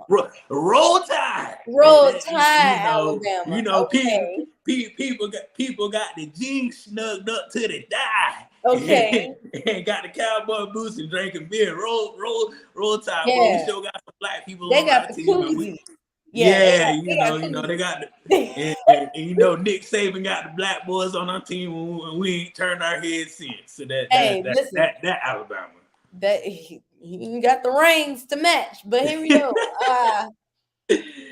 roll tide. Roll Tide, Alabama. You know, Okay, people got the jeans snugged up to the thigh. okay, And got the cowboy boots and drinking beer. Roll tide, boy. We yeah. still got some black people They on got our the team, and we koozies. Yeah, yeah, they got they koozies. got and you know Nick Saban got the black boys on our team, and we ain't turned our heads since. So Hey, listen, that Alabama. that he got the rings to match. But here we go.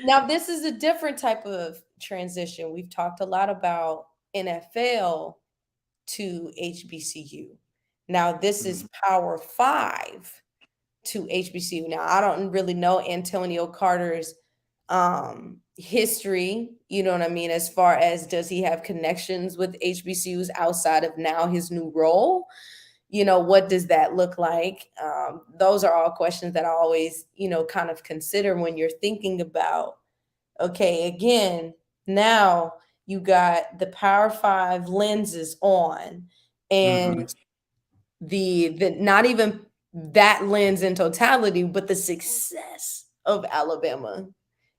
Now this is a different type of transition. We've talked a lot about NFL to HBCU. Now this is Power Five to HBCU. Now I don't really know Antonio Carter's history, you know what I mean, as far as does he have connections with HBCUs outside of now his new role? You know, what does that look like? Those are all questions that I always, kind of consider when you're thinking about, okay, again, now you got the Power Five lenses on, Mm-hmm. and the not even that lens in totality, but the success of Alabama.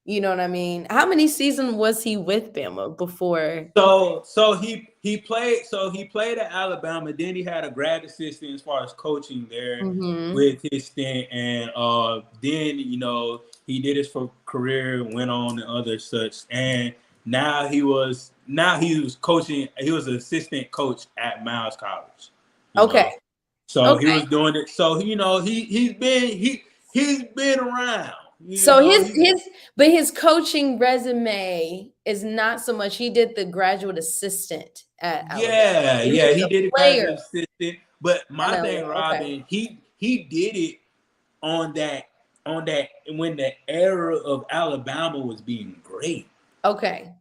You know what I mean? How many seasons was he with Bama before? He played at Alabama. Then he had a grad assistant as far as coaching there Hmm. with his stint, and then he did his for career, went on and other such, and now he was coaching. He was an assistant coach at Miles College. You Okay. know, so he Okay. was doing it. So he's been around. You So know, his coaching resume is not so much he did the graduate assistant at Alabama. He Yeah, was he a did it player graduate assistant. But at my thing, Alabama. Okay. Robin, he did it on that when the era of Alabama was being great. Okay.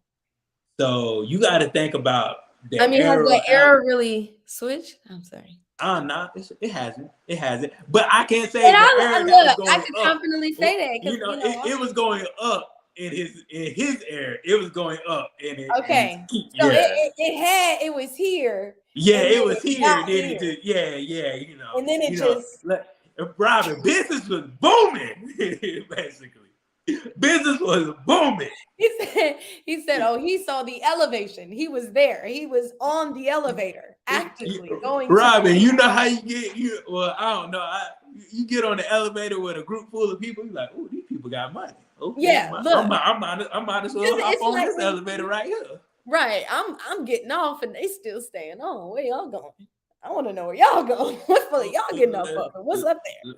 So you got to think about I the mean, has era that of era really switched? I'm sorry. not it hasn't. But I can't And say the era that was look, I going can up. confidently say that You because know, it was going up in his era. It was going up in his okay. So yeah. it was here Yeah, and then it was it here, got and then it here. just yeah, And then it you know, just like, Robin, business was booming, basically. Business was booming. he said, oh, he saw the elevation. He was there. He was on the elevator, actively going to Robin, places. you know how well, I don't know. You get on the elevator with a group full of people, you're like, oh, these people got money. Okay, Yeah, look. I might as well hop It's on like this elevator right here. right. I'm getting off and they still staying on. Where y'all going? I want to know where y'all going. What for y'all getting off of? What's up there?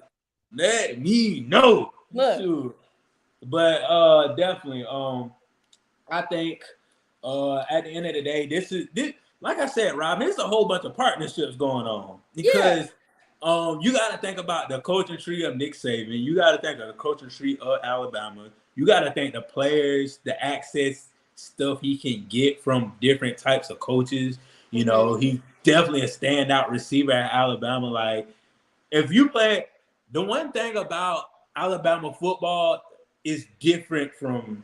Let me know. Look. Sure. But definitely, I think at the end of the day, this like I said, Robin, there's a whole bunch of partnerships going on Yeah. because you got to think about the coaching tree of Nick Saban. You got to think of the coaching tree of Alabama. You got to think the players, the access stuff he can get from different types of coaches. You know, Mm-hmm. he's definitely a standout receiver at Alabama. Like, if you play, the one thing about Alabama football is different from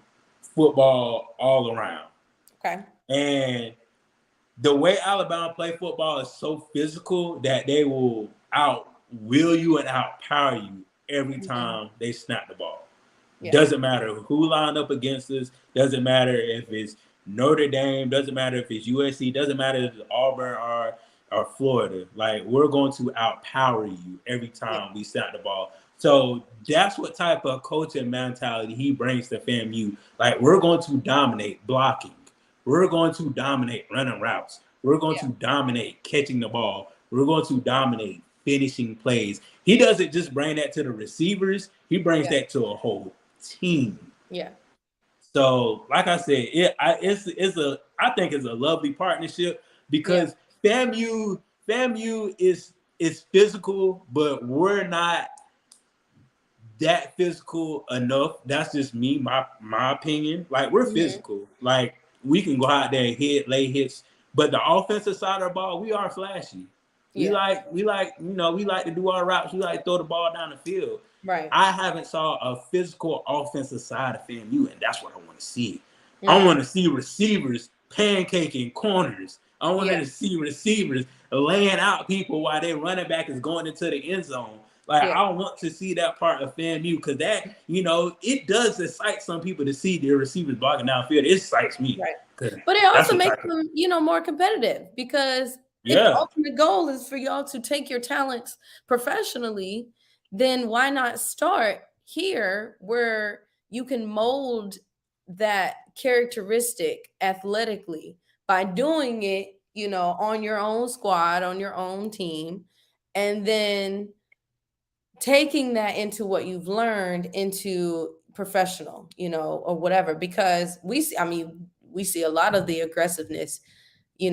football all around. Okay. And the way Alabama play football is so physical that they will will you and outpower you every Mm-hmm. time they snap the ball. Yeah. Doesn't matter who lined up against us. Doesn't matter if it's Notre Dame. Doesn't matter if it's USC. Doesn't matter if it's Auburn or Florida. Like, we're going to outpower you every Yeah. time we snap the ball. So that's what type of coaching mentality he brings to FAMU. Like, we're going to dominate blocking. We're going to dominate running routes. We're going to dominate catching the ball. We're going to dominate finishing plays. He doesn't just bring that to the receivers. He brings Yeah. that to a whole team. Yeah. So, like I said, I think it's a lovely partnership Yeah. because FAMU is physical, but we're not that physical enough. That's just me, my opinion. Like, we're Mhm. physical. Like, we can go out there and hit, lay hits. But the offensive side of the ball, we are flashy. We Yeah. like, we like to do our routes. We like to throw the ball down the field. Right. I haven't saw a physical offensive side of FAMU, and that's what I want to see. I Mm. want to see receivers pancaking corners. I want Yeah. to see receivers laying out people while their running back is going into the end zone. Like, Yeah. I want to see that part of FAMU, because that, it does excite some people to see their receivers blocking downfield. It excites me. Right. 'Cause But it that's also the makes type of, them, more competitive because if the yeah. ultimate goal is for y'all to take your talents professionally, then why not start here where you can mold that characteristic athletically by doing it, on your own squad, on your own team, and then taking that into what you've learned into professional, or whatever, because we see a lot of the aggressiveness, in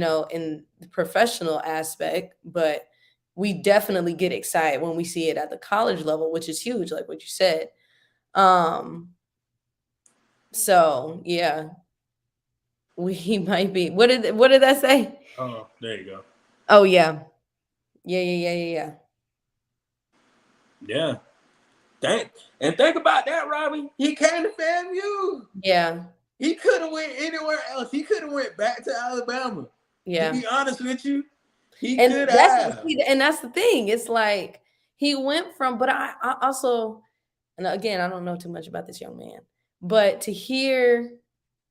the professional aspect, but we definitely get excited when we see it at the college level, which is huge, like what you said. Um, so yeah, we might be. What did that say? Oh, there you go. Oh yeah, yeah. Yeah. Think think about that, Robbie. He came to FAMU. Yeah, He could have went anywhere else. He could have went back to Alabama. To yeah. be honest with you, he And could that's have. and that's the thing. It's like he went from, but I also, and again, I don't know too much about this young man, but to hear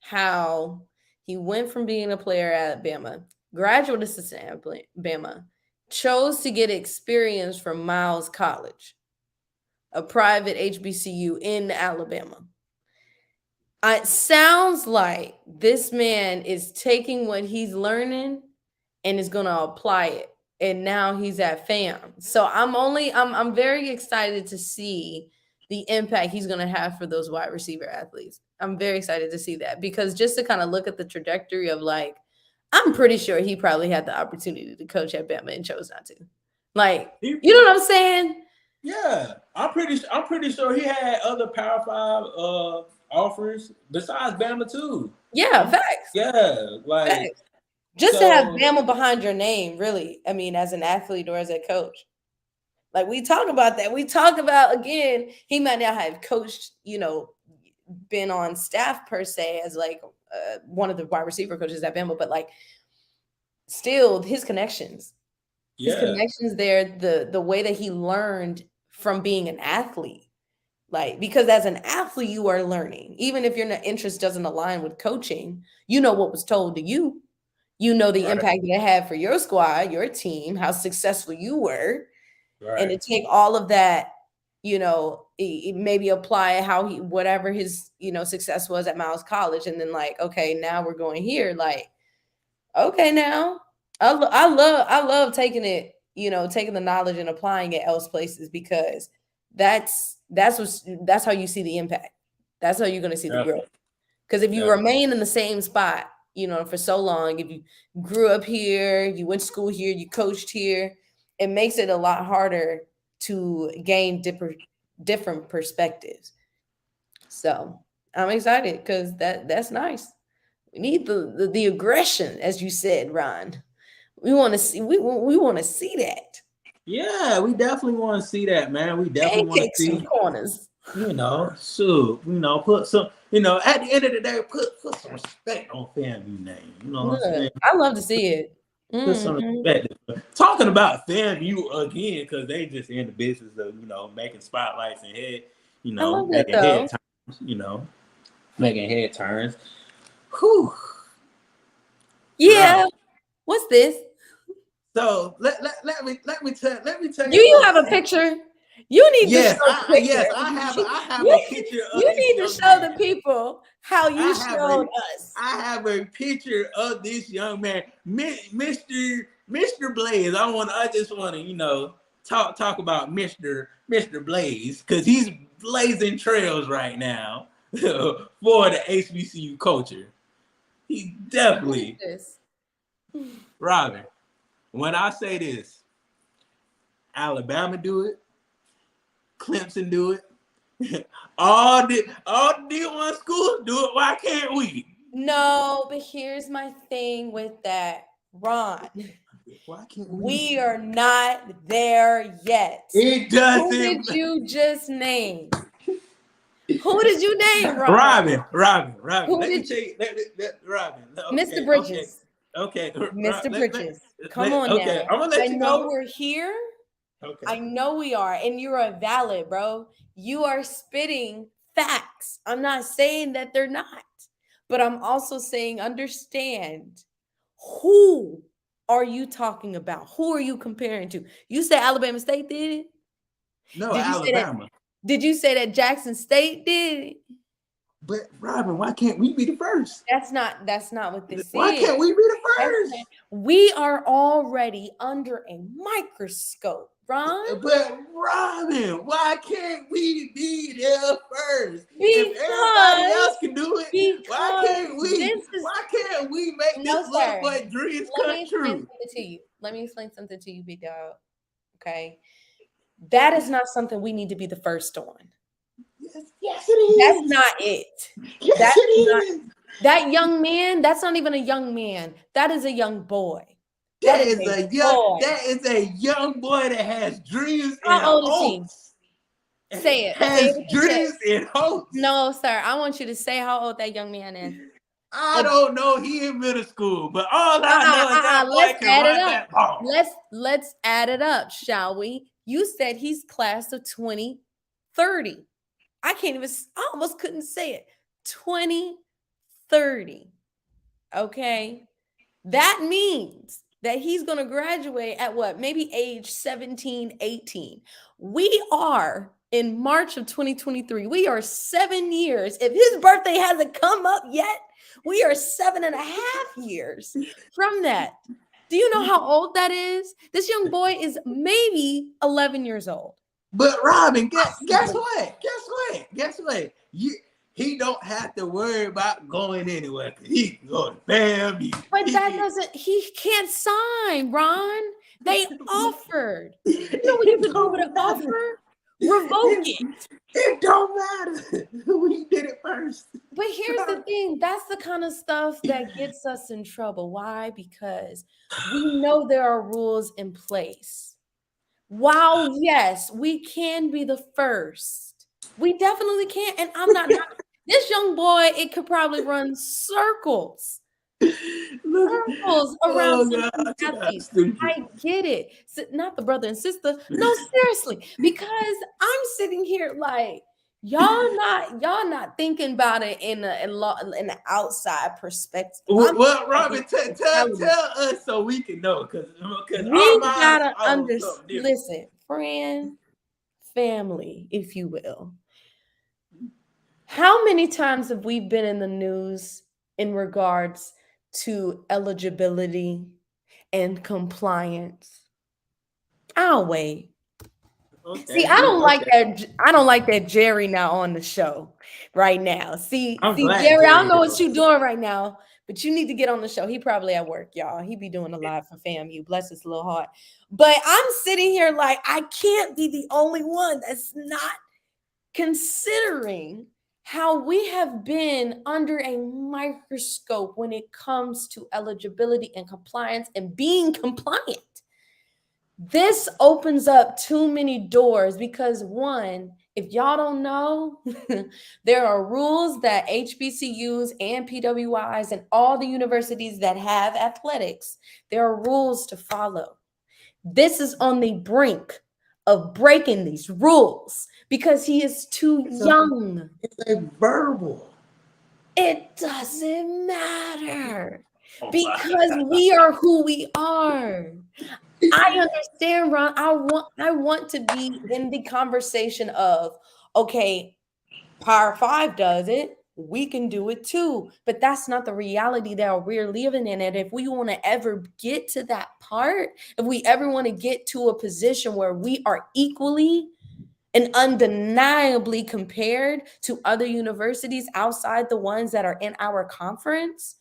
how he went from being a player at Bama, graduate assistant at Bama, chose to get experience from Miles College, a private HBCU in Alabama. It sounds like this man is taking what he's learning and is going to apply it. And now he's at FAM. So I'm very excited to see the impact he's going to have for those wide receiver athletes. I'm very excited to see that, because just to kind of look at the trajectory of, like, I'm pretty sure he probably had the opportunity to coach at Bama and chose not to. Like, He, you know what I'm saying? yeah, I'm pretty sure he had other Power Five offers besides Bama too. Yeah, facts. Yeah, like, Facts. Just to have so. Bama behind your name, really. I mean, as an athlete or as a coach. Like, we talk about that. We talk about, again, he might not have coached, been on staff per se as like one of the wide receiver coaches at Bama, but like still his Yeah, connections there, the way that he learned from being an athlete. Like, because as an athlete, you are learning, even if your interest doesn't align with coaching, what was told to you, the right, impact that it had for your squad, your team, how successful you were, and right. to take all of that, maybe apply how he, whatever his, success was at Miles College, and then, like, okay, now we're going here. Like, okay, now I love taking it, taking the knowledge and applying it else places, because that's how you see the impact. That's how you're going to see the growth. Definitely, Because if you definitely. remain in the same spot, for so long, if you grew up here, you went to school here, you coached here, it makes it a lot harder to gain different perspectives. So I'm excited because that's nice. We need the aggression, as you said, Ron. We want to see we want to see that. Yeah, we definitely want to see that, man. We definitely want to Pancakes from see. corners. So, put some, at the end of the day, put some respect on FAMU name. You know what I'm Look, saying? I love to see it. Put some Mhm. respect. Talking about FAMU again, because they just in the business of, making spotlights and I love that making head though. turns, making head turns. Whew. Yeah. Right. What's this? So let me tell Do you a you little have a something. picture? You need to show Yes, the picture. I have You, a picture of you this need to young show the man. people how you I have a showed us. I have a picture of this young man, Mr. Blaze. I just want to, talk about Mr. Blaze, because he's blazing trails right now for the HBCU culture. He What is definitely, this? Robin. When I say this, Alabama do it, Clemson do it, All the D1 schools do it. Why can't we? No, but here's my thing with that, Ron. Why can't We are not there yet. It Who doesn't. did you just name? Who did you name, Robin. Who Let me did tell you. Robin. Okay, Mr. Bridges. Okay. Mr. Bridges. Come on okay. now. I'm gonna let I you know go. we're here. Okay. I know we are, and you are valid, bro. You are spitting facts. I'm not saying that they're not, but I'm also saying understand who are you talking about? Who are you comparing to? You said Alabama State did it? No, Did you say that? Alabama. Did you say that Jackson State did it? But Robin, why can't we be the first? That's not what this Why is. can't we be the first? We are already under a microscope, Ron. But Robin, why can't we be there first? If everybody Because else can do it, why can't we? this is Why can't we make no, this little sir. boy dreams Let come me explain true? something to you. Let me explain something to you, big dog. Okay. That is not something we need to be the first on. Yes, it is. That's not it. Yes, That's it not is. that young man. That's not even a young man. That is a young boy. That is a young. boy. That is a young boy that has dreams and How old is he? hopes. Say it. Has Say it with your dreams chest. and hopes. No, sir. I want you to say how old that young man is. I don't know. He in middle school, but all I know is that boy let's can add run it up. that ball. Let's add it up, shall we? You said he's class of 2030. I can't even. I almost couldn't say it. 2030. Okay, that means that he's going to graduate at what? Maybe age 17, 18. We are in March of 2023. We are 7 years. If his birthday hasn't come up yet, we are 7.5 years from that. Do you know how old that is? This young boy is maybe 11 years old. But Robin, guess what? Guess what? He don't have to worry about going anywhere. He can go to FAMU. But he can't sign, Ron. They offered. You know what you could do with an offer? Revoke it. It don't matter. We did it first. But here's the thing. That's the kind of stuff that gets us in trouble. Why? Because we know there are rules in place. While, yes, we can be the first. We definitely can. And I'm not this young boy, it could probably run circles. Circles around athletes. I get it. Not the brother and sister. No, seriously. Because I'm sitting here like, y'all not thinking about it in an outside perspective. Well, Robin, tell us so we can know, because we gotta understand. Listen, friend, family, if you will. How many times have we been in the news in regards to eligibility and compliance? I'll wait. Okay. See, I don't like that. I don't like that Jerry now on the show right now. See, Jerry, I don't know what you're doing right now, but you need to get on the show. He probably at work, y'all. He be doing a lot for FAMU. Bless his little heart. But I'm sitting here like I can't be the only one that's not considering how we have been under a microscope when it comes to eligibility and compliance and being compliant. This opens up too many doors because, one, if y'all don't know, there are rules that HBCUs and PWIs and all the universities that have athletics, there are rules to follow. This is on the brink of breaking these rules because he is too young. It's a verbal. It doesn't matter because we are who we are. I understand, Ron. I want to be in the conversation of, okay, Power 5 does it. We can do it too. But that's not the reality that we're living in. And if we want to ever get to that part, if we ever want to get to a position where we are equally and undeniably compared to other universities outside the ones that are in our conference,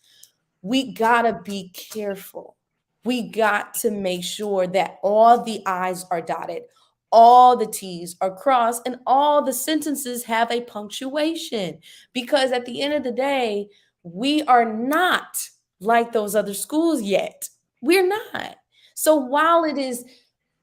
we gotta be careful. We got to make sure that all the I's are dotted, all the T's are crossed and all the sentences have a punctuation. Because at the end of the day, we are not like those other schools yet. We're not. So while it is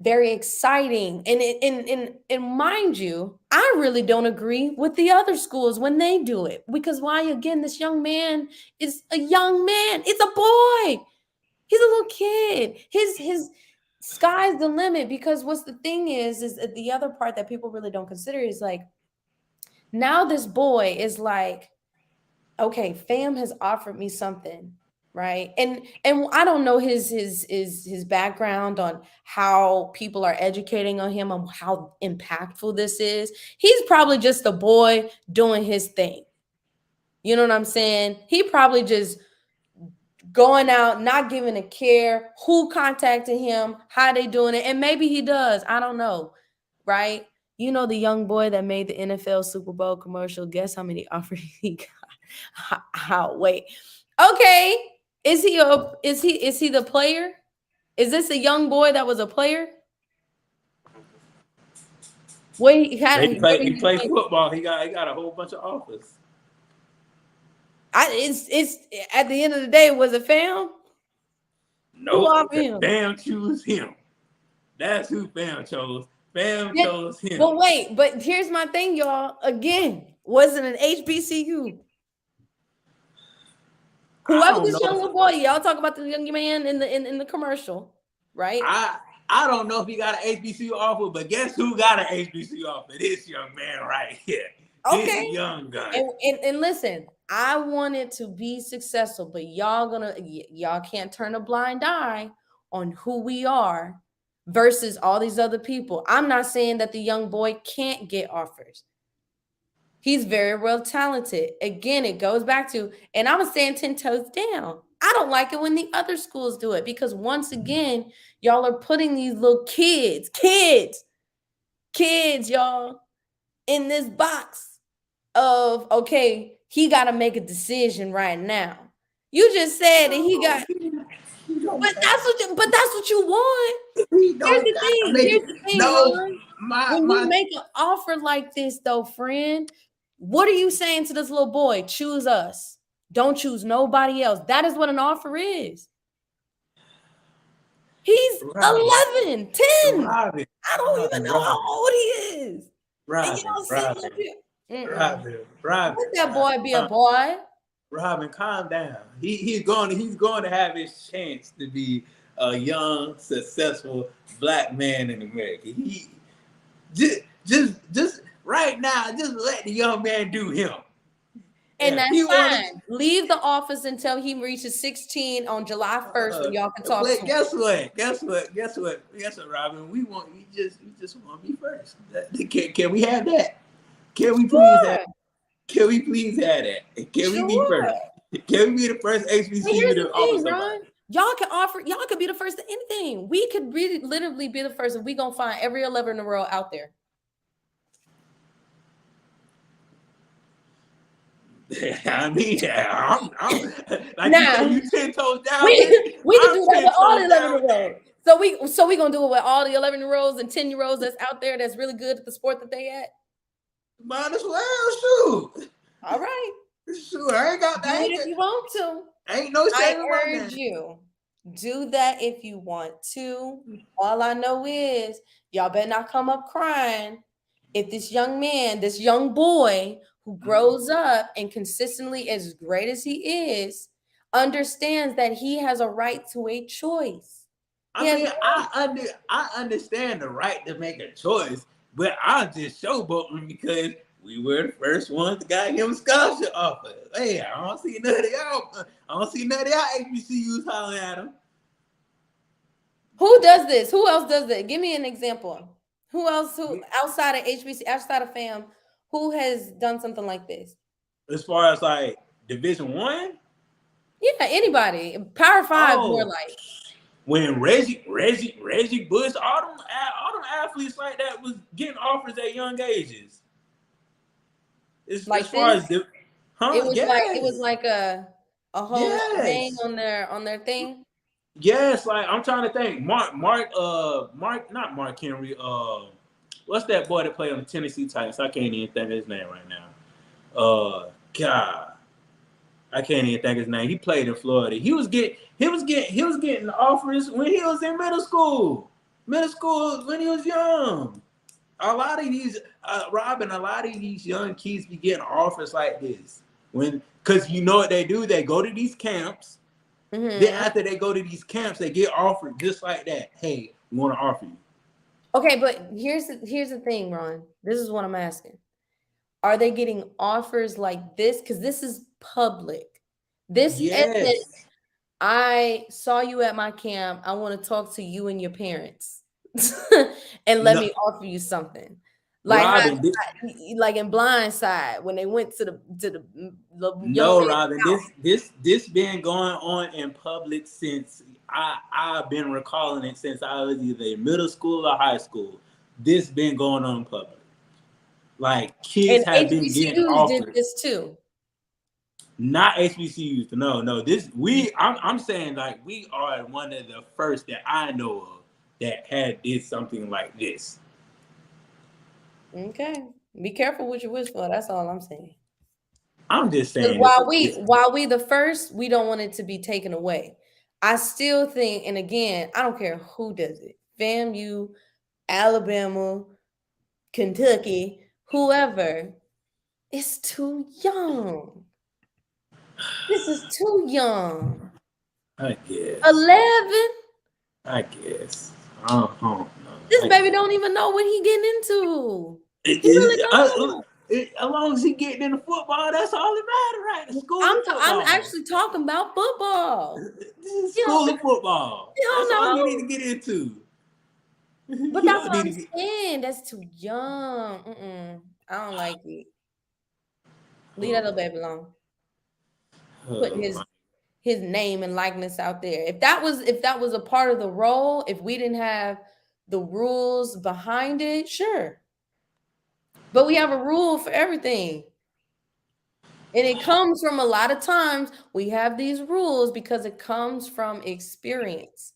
very exciting, and mind you, I really don't agree with the other schools when they do it. Because why, again, this young man is a young man. It's a boy. He's a little kid. His sky's the limit. Because what's the thing is the other part that people really don't consider is like, now this boy is like, okay, fam has offered me something, right? And I don't know his background on how people are educating on him, on how impactful this is. He's probably just a boy doing his thing. You know what I'm saying? He probably just going out, not giving a care who contacted him, how they doing it, and maybe he does. I don't know, right? You know, the young boy that made the NFL Super Bowl commercial. Guess how many offers he got? How? Wait. Okay. Is he the player? Is this a young boy that was a player? Wait, He played football. He got a whole bunch of offers. it's at the end of the day, was it fam? Who Nope. offered him? Fam choose him. That's who Fam chose. Fam Yeah, chose him. but wait, but here's my thing, y'all. Again, wasn't an HBCU. Whoever this young little boy, y'all talk about the young man in the commercial, right? I don't know if he got an HBCU offer, but guess who got an HBCU offer? This young man right here. Okay. This young guy. And listen, I wanted to be successful, but y'all can't turn a blind eye on who we are versus all these other people. I'm not saying that the young boy can't get offers. He's very well talented. Again, it goes back to, and I'm saying 10 toes down. I don't like it when the other schools do it because once again, y'all are putting these little kids, y'all, in this box of, okay, he got to make a decision right now. You just said that he got, but that's what you want. Here's the thing, Ron. When you make an offer like this, though, friend, what are you saying to this little boy? Choose us. Don't choose nobody else. That is what an offer is. He's 11, 10. I don't even know how old he is. Robin, let that boy be a boy. Robin, calm down. He's going to have his chance to be a young, successful black man in America. He just right now, just let the young man do him. And that's fine. Leave the office until he reaches 16 on July 1st when y'all can talk to him. Guess what, Robin? We just want to be first. Can we have that? Can we please have? Can we please have that? Can we be first? Can we be the first HBCU to offer somebody? Y'all could be the first to anything. We could really literally be the first if we gonna find every 11 in the world out there. I mean, I'm like now, you 10 toes down. We can do that with all the 11-year-olds. So we gonna do it with all the 11-year-olds and 10-year-olds that's out there that's really good at the sport that they at. Might as well, shoot. All right. Sure, I ain't got that. If you want to. Ain't no shame. I urge you, do that if you want to. All I know is y'all better not come up crying if this young man, this young boy who grows up and consistently as great as he is, understands that he has a right to a choice. I understand the right to make a choice, but I'm just showboating because we were the first ones that got him a scholarship offer. Hey, I don't see none of y'all HBCUs hollering at him. Who does this? Who else does that? Give me an example. Who else? Who outside of HBC, outside of FAM, who has done something like this? As far as like Division I? Yeah, anybody. Power 5 more like. When Reggie Bush, all them athletes like that was getting offers at young ages. It's like as far this? as it was like a whole thing on their thing. Yes, like I'm trying to think. Mark, not Mark Henry. what's that boy that played on the Tennessee Titans? I can't even think of his name right now. God, I can't even think of his name. He played in Florida. He was getting offers when he was in middle school. Middle school when he was young. A lot of these, Robin, a lot of these young kids be getting offers like this. Because you know what they do? They go to these camps. Then Mm-hmm. after they go to these camps, they get offered just like that. Hey, we want to offer you. Okay, but here's the thing, Ron. This is what I'm asking. Are they getting offers like this? Because this is public. This isn't, Yes. I saw you at my camp. I want to talk to you and your parents. And let No, me offer you something. Like how, Robin, like in Blind Side when they went to the young no, man's Robin, house. this been going on in public since I've been recalling it since I was either in middle school or high school. This been going on in public. Like kids And have been getting HBCUs did offered. this too. Not HBCUs. No. I'm saying like we are one of the first that I know of that had did something like this. Okay. Be careful what you wish for. That's all I'm saying. I'm just Because saying while we it's while we the first, we don't want it to be taken away. I still think, and again, I don't care who does it. FAMU, Alabama, Kentucky, whoever, it's too young. This is too young. I guess. 11? I guess. I don't know. This baby don't even know what he getting into. It He really is don't know. as long as he getting into football, that's all that matters, right? The school of I'm football. actually talking about football. This is You don't, school of football. you don't That's all he need know. to get into. But He that's don't what need I'm to get. saying. That's too young. I don't like it. Leave that Oh, little baby alone. Put oh his name and likeness out there. If that was a part of the role, if we didn't have the rules behind it, sure. But we have a rule for everything. And it comes from a lot of times we have these rules because it comes from experience.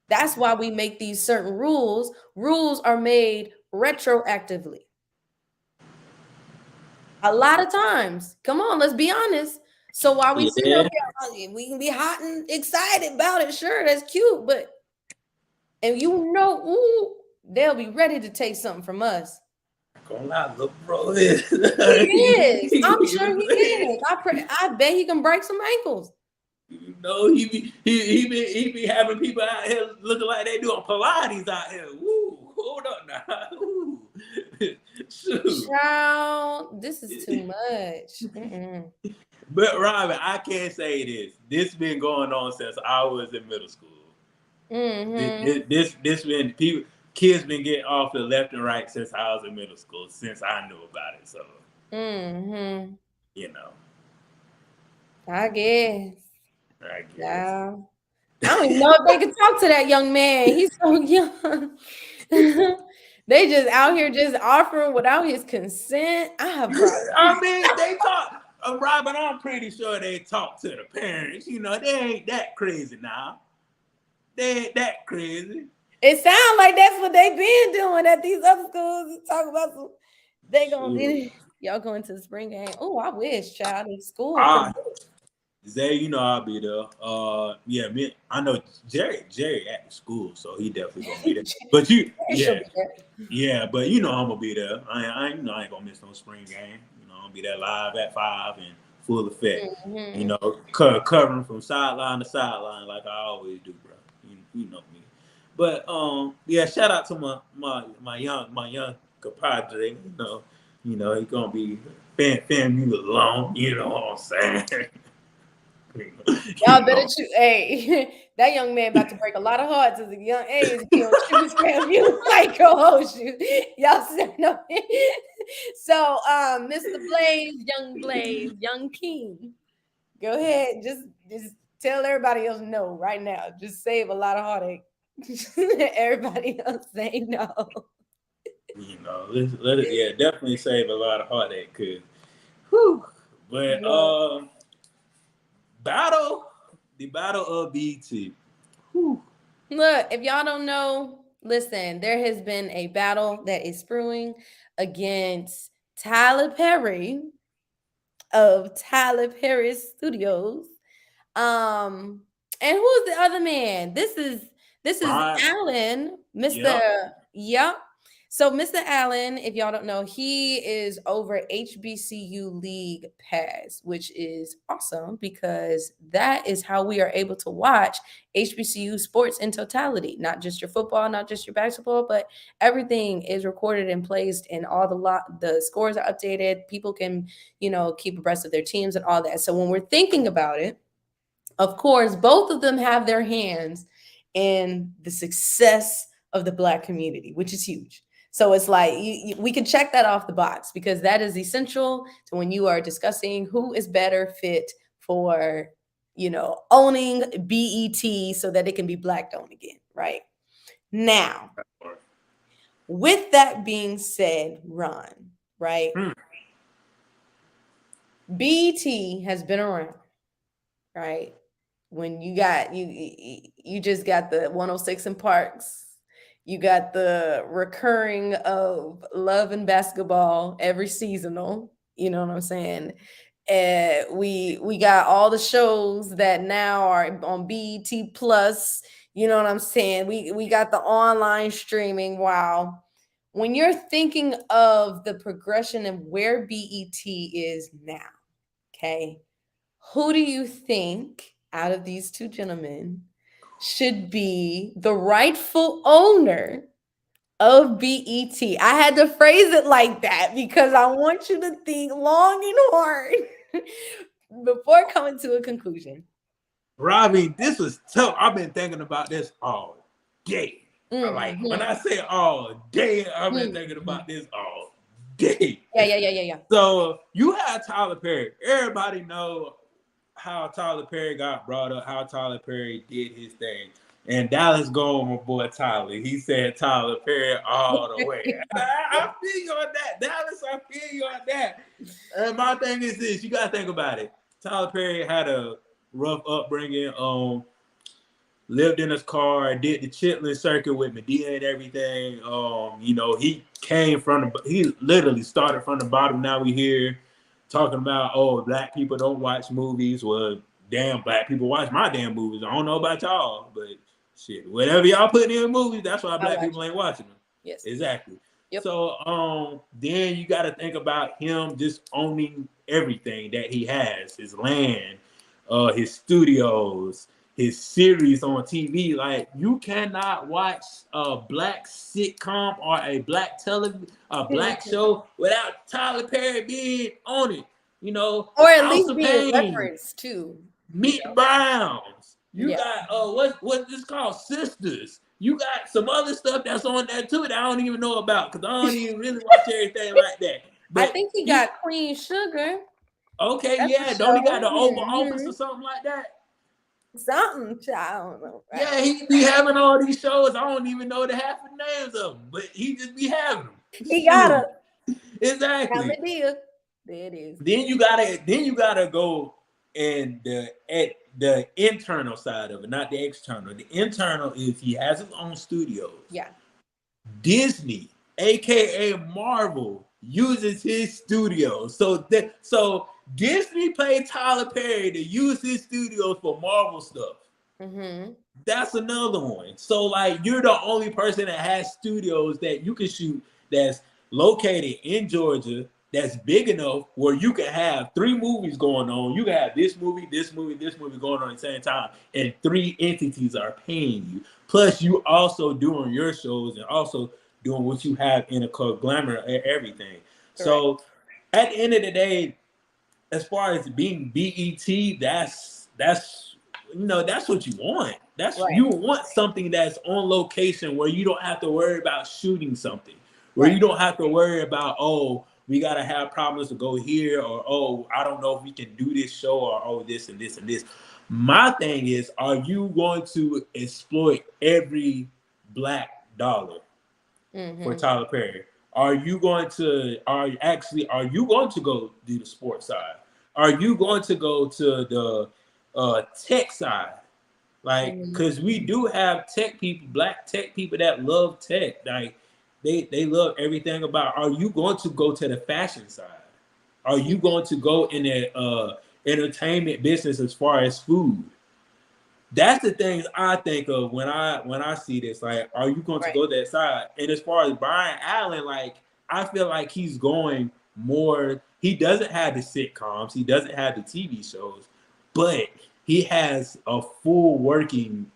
That's why we make these certain rules. Rules are made retroactively. A lot of times. Come on, let's be honest. So while we sitting up yeah. here, we can be hot and excited about it. Sure, that's cute, but and ooh, they'll be ready to take something from us. Gonna lie, look, bro. Is. He is. I'm sure he is. I bet he can break some ankles. You know, he be having people out here looking like they doing Pilates out here. Woo, hold up now. Woo. Shoot. Child, this is too much. Mm-mm. But Robin, I can't say this. This been going on since I was in middle school. Mm-hmm. This been people kids been getting off the left and right since I was in middle school, since I knew about it. So Mm-hmm. you know, I guess. I guess. Yeah. I don't even know if they can talk to that young man. He's so young. They just out here just offering without his consent. I have problems. I mean, they talk. Robin, I'm pretty sure they talk to the parents. You know, they ain't that crazy now. They ain't that crazy. It sounds like that's what they've been doing at these other schools. Talk about some, they gonna get Shoot. it. Y'all going to the spring game. Oh, I wish, child, in school. Ah, Zay, you know I'll be there. Yeah, me. I know Jerry at the school, so he definitely gonna be there. But She'll be there. yeah. But you know I'm gonna be there. I ain't gonna miss no spring game. You know I'm gonna be there live at 5 and full effect. You Mm-hmm. know, covering from sideline to sideline like I always do, bro. You know me. But yeah. Shout out to my young compadre. You know he gonna be fan you alone. You know what I'm saying. Y'all better choose. Hey, that young man about to break a lot of hearts at a young age. He don't choose FAMU like co-host you. Y'all said no. So, Mr. Blaze, young King. Go ahead. Just tell everybody else no right now. Just save a lot of heartache. Everybody else say no. You know, let it, yeah, definitely save a lot of heartache. Cause, whew. But the battle of BT. Whew. Look, if y'all don't know, Listen, there has been a battle that is brewing against Tyler Perry of Tyler Perry Studios. Um, and who's the other man? This is Right. Allen, Mr. Yep. Yep. So Mr. Allen, if y'all don't know, he is over HBCU League Pass, which is awesome because that is how we are able to watch HBCU sports in totality, not just your football, not just your basketball, but everything is recorded and placed, and all the scores are updated. People can, keep abreast of their teams and all that. So when we're thinking about it, of course, both of them have their hands in the success of the Black community, which is huge. So it's like we can check that off the box because that is essential to when you are discussing who is better fit for, owning BET so that it can be Black owned again, right? Now, with that being said, Ron, right? BET has been around, right? When you just got the 106 in Parks, you got the recurring of Love and Basketball every seasonal, you know what I'm saying? We got all the shows that now are on BET Plus, you know what I'm saying? We got the online streaming. Wow. When you're thinking of the progression of where BET is now, okay, who do you think out of these two gentlemen should be the rightful owner of BET? I had to phrase it like that because I want you to think long and hard before coming to a conclusion. Robbie, this was tough. I've been thinking about this all day. Like when I say all day, I've been thinking about this all day. Yeah. So you have Tyler Perry. Everybody know how Tyler Perry got brought up, how Tyler Perry did his thing. And Dallas going my boy Tyler. He said Tyler Perry all the way. I feel you on that. Dallas, I feel you on that. And my thing is this, you gotta think about it. Tyler Perry had a rough upbringing, lived in his car, did the Chitlin circuit with Medea and everything. He literally started from the bottom. Now we here talking about, Black people don't watch movies. Well, damn, Black people watch my damn movies. I don't know about y'all, but shit, whatever y'all put in movies, that's why Black people ain't watching them. Yes. Exactly. Yep. So then you got to think about him just owning everything that he has, his land, his studios, his series on TV. Like, you cannot watch a Black sitcom or a Black show without Tyler Perry being on it. Or at House least of being Pain, referenced too. Meet Browns. You Yeah. got what's this called? Sisters. You got some other stuff that's on there too that I don't even know about because I don't even really watch everything like that. I But think he got Queen Sugar. okay, That's yeah. a Don't he got the show. Oval Office or something like that? Something, I don't know. Right? Yeah, he be having all these shows. I don't even know the half the names of them, but he just be having them. He got a Exactly. Medea. There it is. Then you gotta go and the internal side of it, not the external. The internal is he has his own studios. Yeah. Disney, aka Marvel, uses his studios. So Disney paid Tyler Perry to use his studios for Marvel stuff. Mm-hmm. That's another one. So like you're the only person that has studios that you can shoot that's located in Georgia that's big enough where you can have 3 movies going on. You can have this movie going on at the same time, and 3 entities are paying you. Plus, you also doing your shows and also doing what you have in a conglomerate of everything. Correct. So at the end of the day, as far as being BET, that's what you want. That's right. You want something that's on location where you don't have to worry about shooting something, where you don't have to worry about, we got to have problems to go here, or, I don't know if we can do this show, or, this and this and this. My thing is, are you going to exploit every Black dollar for Tyler Perry? Are you going to go do the sports side? Are you going to go to the tech side? Like, Mhm. cause we do have tech people, black tech people that love tech. Like, they love everything about. Are you going to go to the fashion side? Are you going to go in the entertainment business as far as food? That's the things I think of when I see this. Like, are you going to Right. go that side? And as far as Brian Allen, like I feel like he's going more. He doesn't have the sitcoms. He doesn't have the TV shows, but he has a full working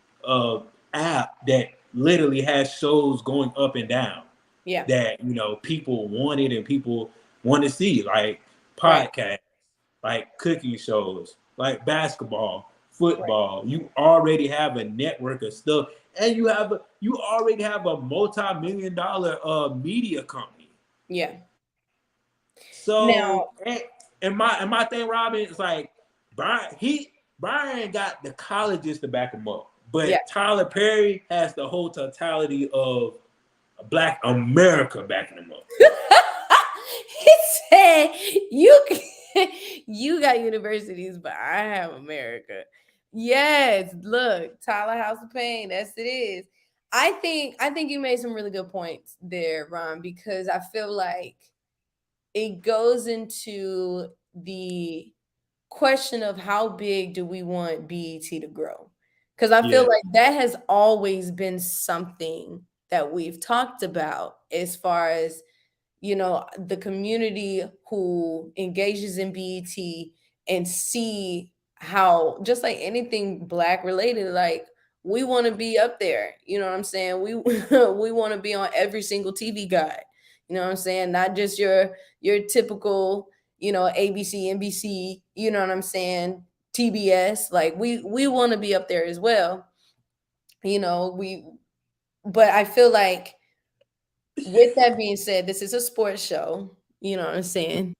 app that literally has shows going up and down Yeah. that people wanted and people want to see, like Right. podcasts, like cooking shows, like basketball, Right. football. You already have a network of stuff, and you already have a multi-million-dollar media company. Yeah. Now, So and my thing, Robin, is like Brian got the colleges to back him up, yeah. but Tyler Perry has the whole totality of Black America backing him up. He said, "You you got universities, but I have America." Yes, look, Tyler House of Pain. Yes, it is. I think you made some really good points there, Ron, because I feel like it goes into the question of how big do we want BET to grow? Because I feel Yeah, like that has always been something that we've talked about as far as the community who engages in BET and see how, just like anything black related, like we want to be up there. You know what I'm saying? We we want to be on every single TV guide. You know what I'm saying? Not just your typical, ABC, NBC, you know what I'm saying? TBS. Like we want to be up there as well. We but I feel like, with that being said, this is a sports show. You know what I'm saying?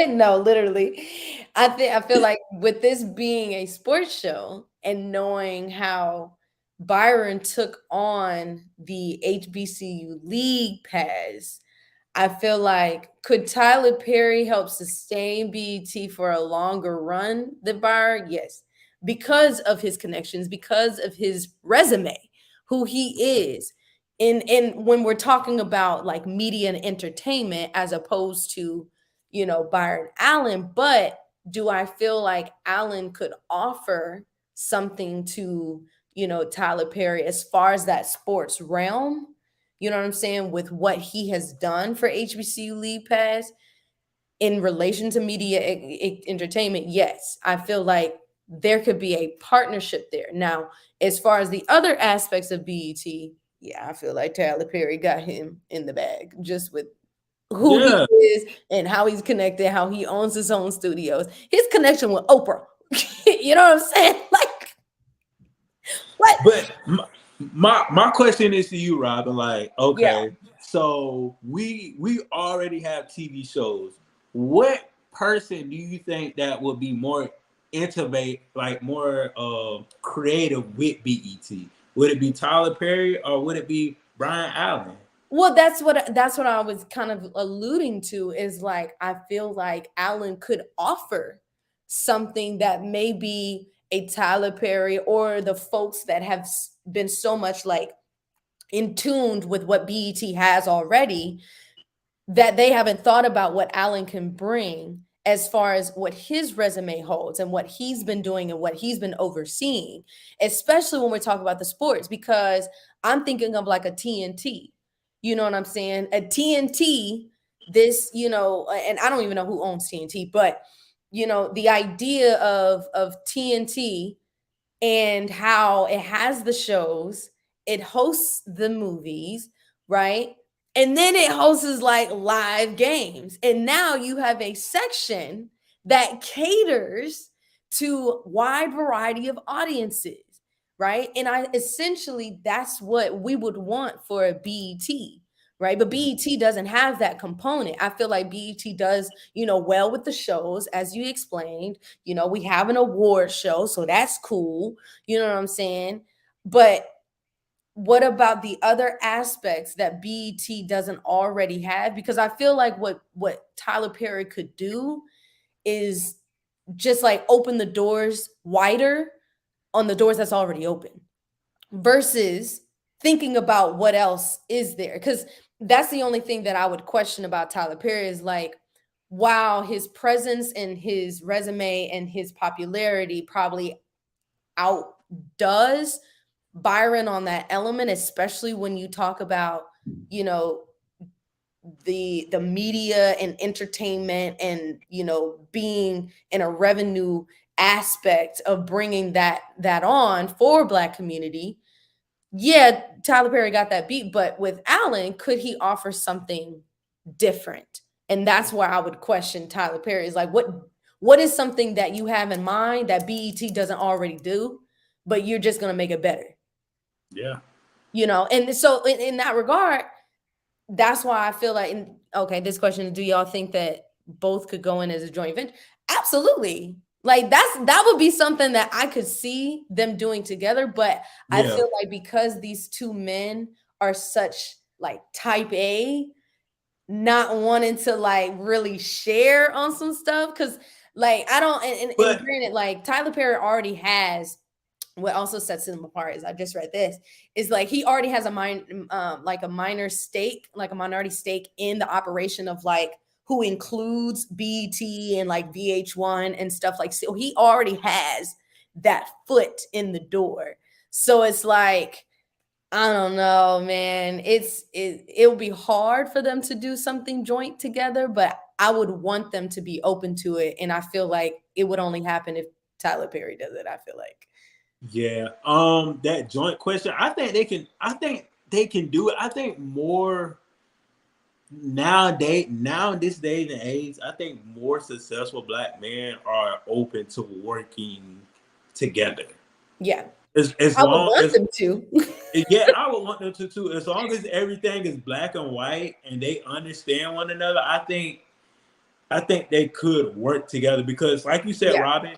No, literally. I feel like with this being a sports show and knowing how Byron took on the HBCU League Pass, I feel like, could Tyler Perry help sustain BET for a longer run than Byron? Yes. Because of his connections, because of his resume, who he is. And when we're talking about like media and entertainment as opposed to, Byron Allen, but do I feel like Allen could offer something to, Tyler Perry as far as that sports realm? You know what I'm saying? With what he has done for HBCU League Pass in relation to media entertainment, yes, I feel like there could be a partnership there. Now, as far as the other aspects of BET, yeah, I feel like Tyler Perry got him in the bag just with who he yeah. is and how he's connected, how he owns his own studios, his connection with Oprah. You know what I'm saying? Like, what? But my question is to you, Robin. Like, Yeah. okay, so we already have TV shows. What person do you think that would be more innovate, like more creative with BET? Would it be Tyler Perry or would it be Brian Allen? Well, that's what I was kind of alluding to, is like I feel like Allen could offer something that maybe a Tyler Perry or the folks that have been so much like in tuned with what BET has already, that they haven't thought about what Allen can bring as far as what his resume holds and what he's been doing and what he's been overseeing, especially when we're talking about the sports, because I'm thinking of like a TNT. You know what I'm saying? A TNT, this, and I don't even know who owns TNT, but the idea of TNT and how it has the shows, it hosts the movies, right? And then it hosts like live games. And now you have a section that caters to wide variety of audiences, right? And I essentially, that's what we would want for a BET, right? But BET doesn't have that component. I feel like BET does, well with the shows, as you explained. We have an award show, so that's cool. You know what I'm saying? But what about the other aspects that BET doesn't already have? Because I feel like what Tyler Perry could do is just like open the doors wider on the doors that's already open versus thinking about what else is there. Because that's the only thing that I would question about Tyler Perry is like, wow, his presence and his resume and his popularity probably outdoes Byron on that element, especially when you talk about, you know, the media and entertainment and, you know, being in a revenue aspect of bringing that on for Black community. Yeah, Tyler Perry got that beat, but with Allen, could he offer something different? And that's where I would question Tyler Perry is like, what is something that you have in mind that BET doesn't already do, but you're just gonna make it better? Yeah. You know, and so in that regard, that's why I feel like, okay, this question, do y'all think that both could go in as a joint venture? Absolutely. Like that would be something that I could see them doing together. But I Yeah. feel like because these two men are such like type A, not wanting to like really share on some stuff. Cause like I don't and But granted, like Tyler Perry already has what also sets him apart is I just read this is like he already has like a minor stake, like a minority stake in the operation of like who includes BT and like VH1 and stuff like so he already has that foot in the door. So it's like I don't know, man. It would be hard for them to do something joint together, but I would want them to be open to it and I feel like it would only happen if Tyler Perry does it, I feel like. yeah, that joint question, I think they can. I think they can do it. I think more nowadays, now in this day and age, I think more successful Black men are open to working together. Yeah. As I would long want as them to. yeah, I would want them to too. As long as everything is black and white and they understand one another, I think they could work together because, like you said, Yeah. Robin,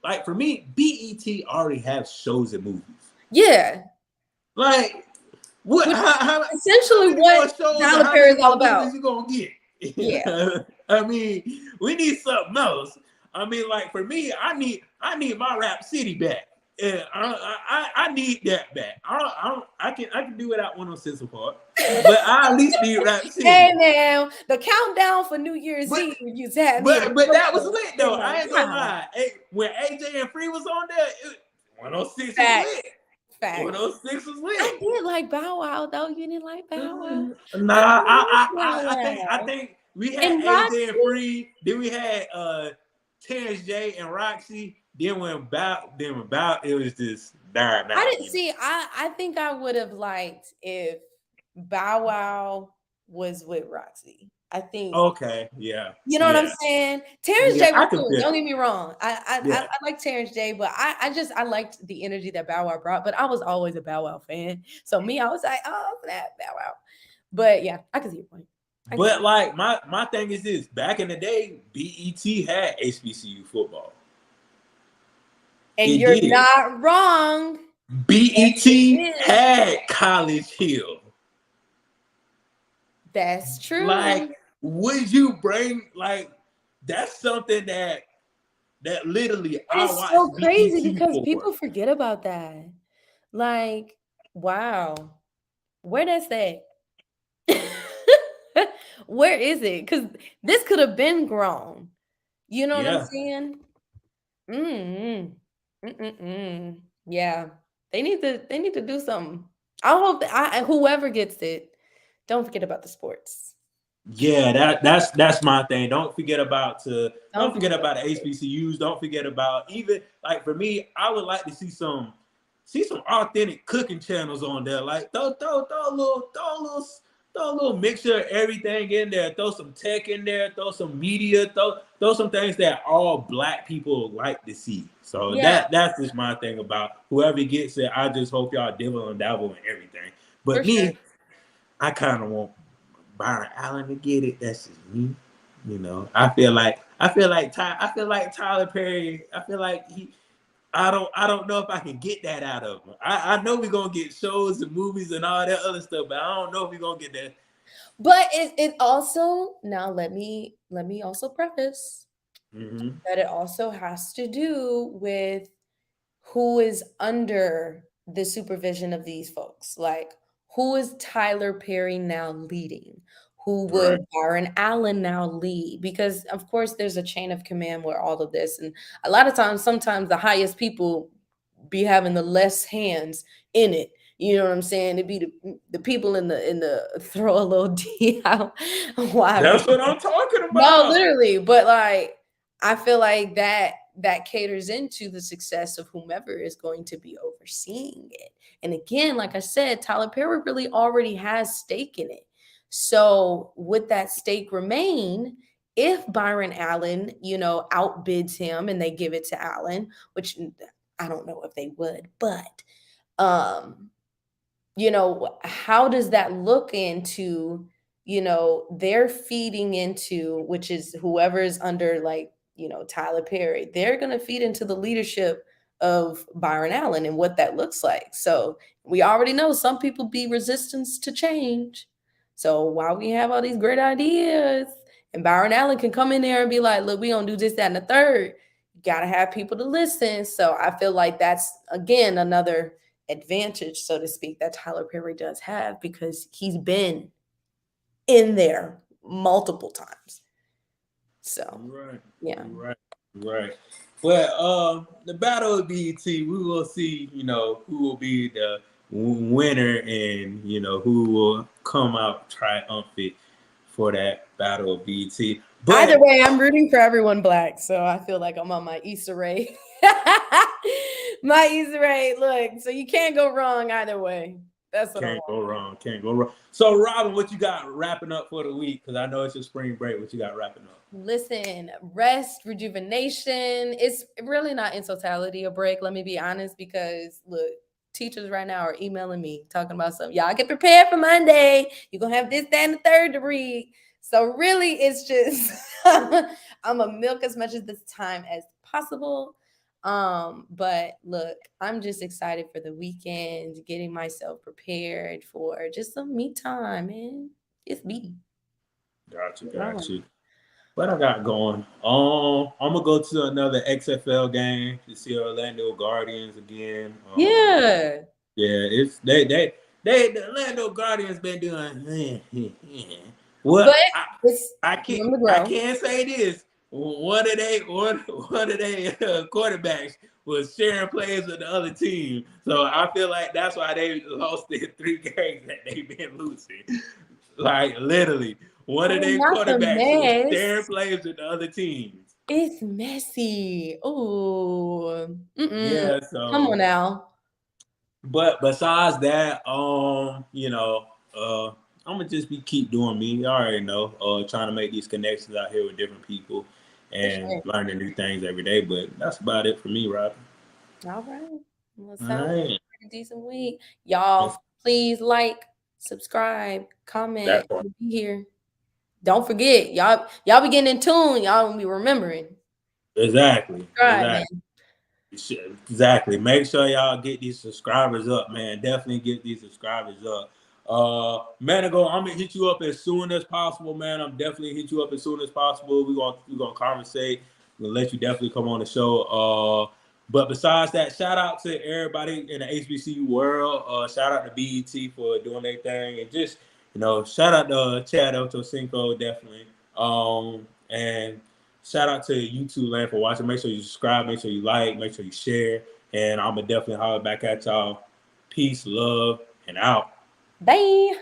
like for me, BET already has shows and movies. Yeah. Like, what? Which How essentially many what more shows or Tyler how Perry many is all more about. movies you gonna get? Yeah. I mean, we need something else. I mean, like for me, I need my Rap City back. Yeah, I need that back. I can do without 106 apart, but I at least need Rap Hey City. now, the countdown for New Year's But Eve used to have me in but that was a lit in though. my I ain't gonna mind. lie. Hey, when AJ and Free was on there, 106 was Facts. lit. Facts. 106 was I lit. did like Bow Wow though. You didn't like Bow Wow? Nah, I like Bow I Wow. think we had And AJ and Roxy? Free. Then we had Terrence J and Roxy. Then when Bow, it was just dying I out. didn't see. I think I would have liked if Bow Wow was with Roxy. I think Okay, yeah, you know what I'm yeah, saying. Terrence yeah. J was I can cool. feel Don't it. get me wrong. Yeah, I like Terrence J, but I liked the energy that Bow Wow brought. But I was always a Bow Wow fan. So me, I was like, oh snap, Bow Wow. But yeah, I can see your point. I can see. but like my thing is this: back in the day, BET had HBCU football. And It you're did. not wrong. Yes, it BET did. had College Hill. That's Like, true. would you bring like that's something that literally And I it's so watched crazy BET because for. people forget about that. Like, wow, where that's at? Where is it? Because this could have been grown. You know what I'm Yeah. saying? Mm. Mm-mm-mm. Yeah, they need to do something. I hope that whoever gets it, don't forget about the sports. Yeah, that's my thing. Don't Don't forget forget about about the the sports. HBCUs. Don't forget about even like for me, I would like to see some authentic cooking channels on there. Like throw a little mixture of everything in there. Throw some tech in there. Throw some media. Throw some things that all Black people like to see. So Yeah, that's just my thing about whoever gets it. I just hope y'all dibble and dabble in everything. for But sure. me, I kind of want Byron Allen to get it. That's just me. You know, I feel like Tyler Perry. I feel like he. I don't know if I can get that out of him. I know we're gonna get shows and movies and all that other stuff, but I don't know if we're gonna get that. But it also now let me also preface Mm-hmm. that it also has to do with who is under the supervision of these folks? Like, who is Tyler Perry now leading? Who Right. would Byron Allen now lead? Because of course there's a chain of command where all of this, and a lot of times, sometimes the highest people be having the less hands in it. You know what I'm saying? It'd be the people in the throw a little D out. Why? That's what I'm talking No, about. literally, but like I feel like that caters into the success of whomever is going to be overseeing it. And again, like I said, Tyler Perry really already has stake in it. So would that stake remain if Byron Allen, outbids him and they give it to Allen, which I don't know if they would, but um how does that look into, they're feeding into, which is whoever is under, like, Tyler Perry, they're going to feed into the leadership of Byron Allen and what that looks like. So we already know some people be resistance to change. So while we have all these great ideas and Byron Allen can come in there and be like, look, we gonna do this, that, and the third, you gotta have people to listen. So I feel like that's again another advantage, so to speak, that Tyler Perry does have because he's been in there multiple times. So, You're right. yeah. You're right. You're right. But the battle of BET, we will see, who will be the winner and, who will come out triumphant for that battle of BET. Either But way, I'm rooting for everyone black, so I feel like I'm on my Issa Rae. My Issa Rae, look, so you can't go wrong either way. That's what I'm can't on. go wrong. Can't go wrong. So, Robin, what you got wrapping up for the week? Because I know it's your spring break. What you got wrapping up? Listen, rest, rejuvenation. It's really not in totality a break. Let me be honest, because look, teachers right now are emailing me talking about something. Y'all get prepared for Monday. You're gonna have this, that, and the third to read. So really, it's just I'm a milk as much of this time as possible. But look, I'm just excited for the weekend, getting myself prepared for just some me time, man. It's me. Got you. What's Got wrong? you. What I got going? I'm gonna go to another XFL game to see Orlando Guardians again. Yeah. Yeah, it's the Orlando Guardians been doing. Well, But it's room to I grow. can't say this. One of they quarterbacks was sharing plays with the other team, so I feel like that's why they lost their 3 games that they've been losing. Like literally, one of Oh, their not the quarterbacks was sharing mess. plays with the other teams. It's messy. Ooh. Mm-mm. Yeah, Come on so now. but besides that, I'm gonna just be keep doing me. You already know, trying to make these connections out here with different people For and sure. learning new things every day. But that's about it for me, Rob. All right. Well, All sounds like right, a pretty decent week. Y'all, that's, please like, subscribe, comment. that's all. We'll be here. Don't forget, y'all be getting in tune. Y'all gonna be remembering. Exactly, Subscribe, exactly. man. Exactly. Make sure y'all get these subscribers up, man. Definitely get these subscribers up. Manigo, I'm gonna hit you up as soon as possible, man. I'm definitely hit you up as soon as possible. We're gonna conversate. We're gonna let you definitely come on the show. But besides that, shout out to everybody in the HBCU world. Shout out to BET for doing their thing, and just shout out to Chad Ochocinco, definitely. And shout out to YouTube land for watching. Make sure you subscribe, make sure you like, make sure you share. And I'm going to definitely holler back at y'all. Peace, love, and out. Bye.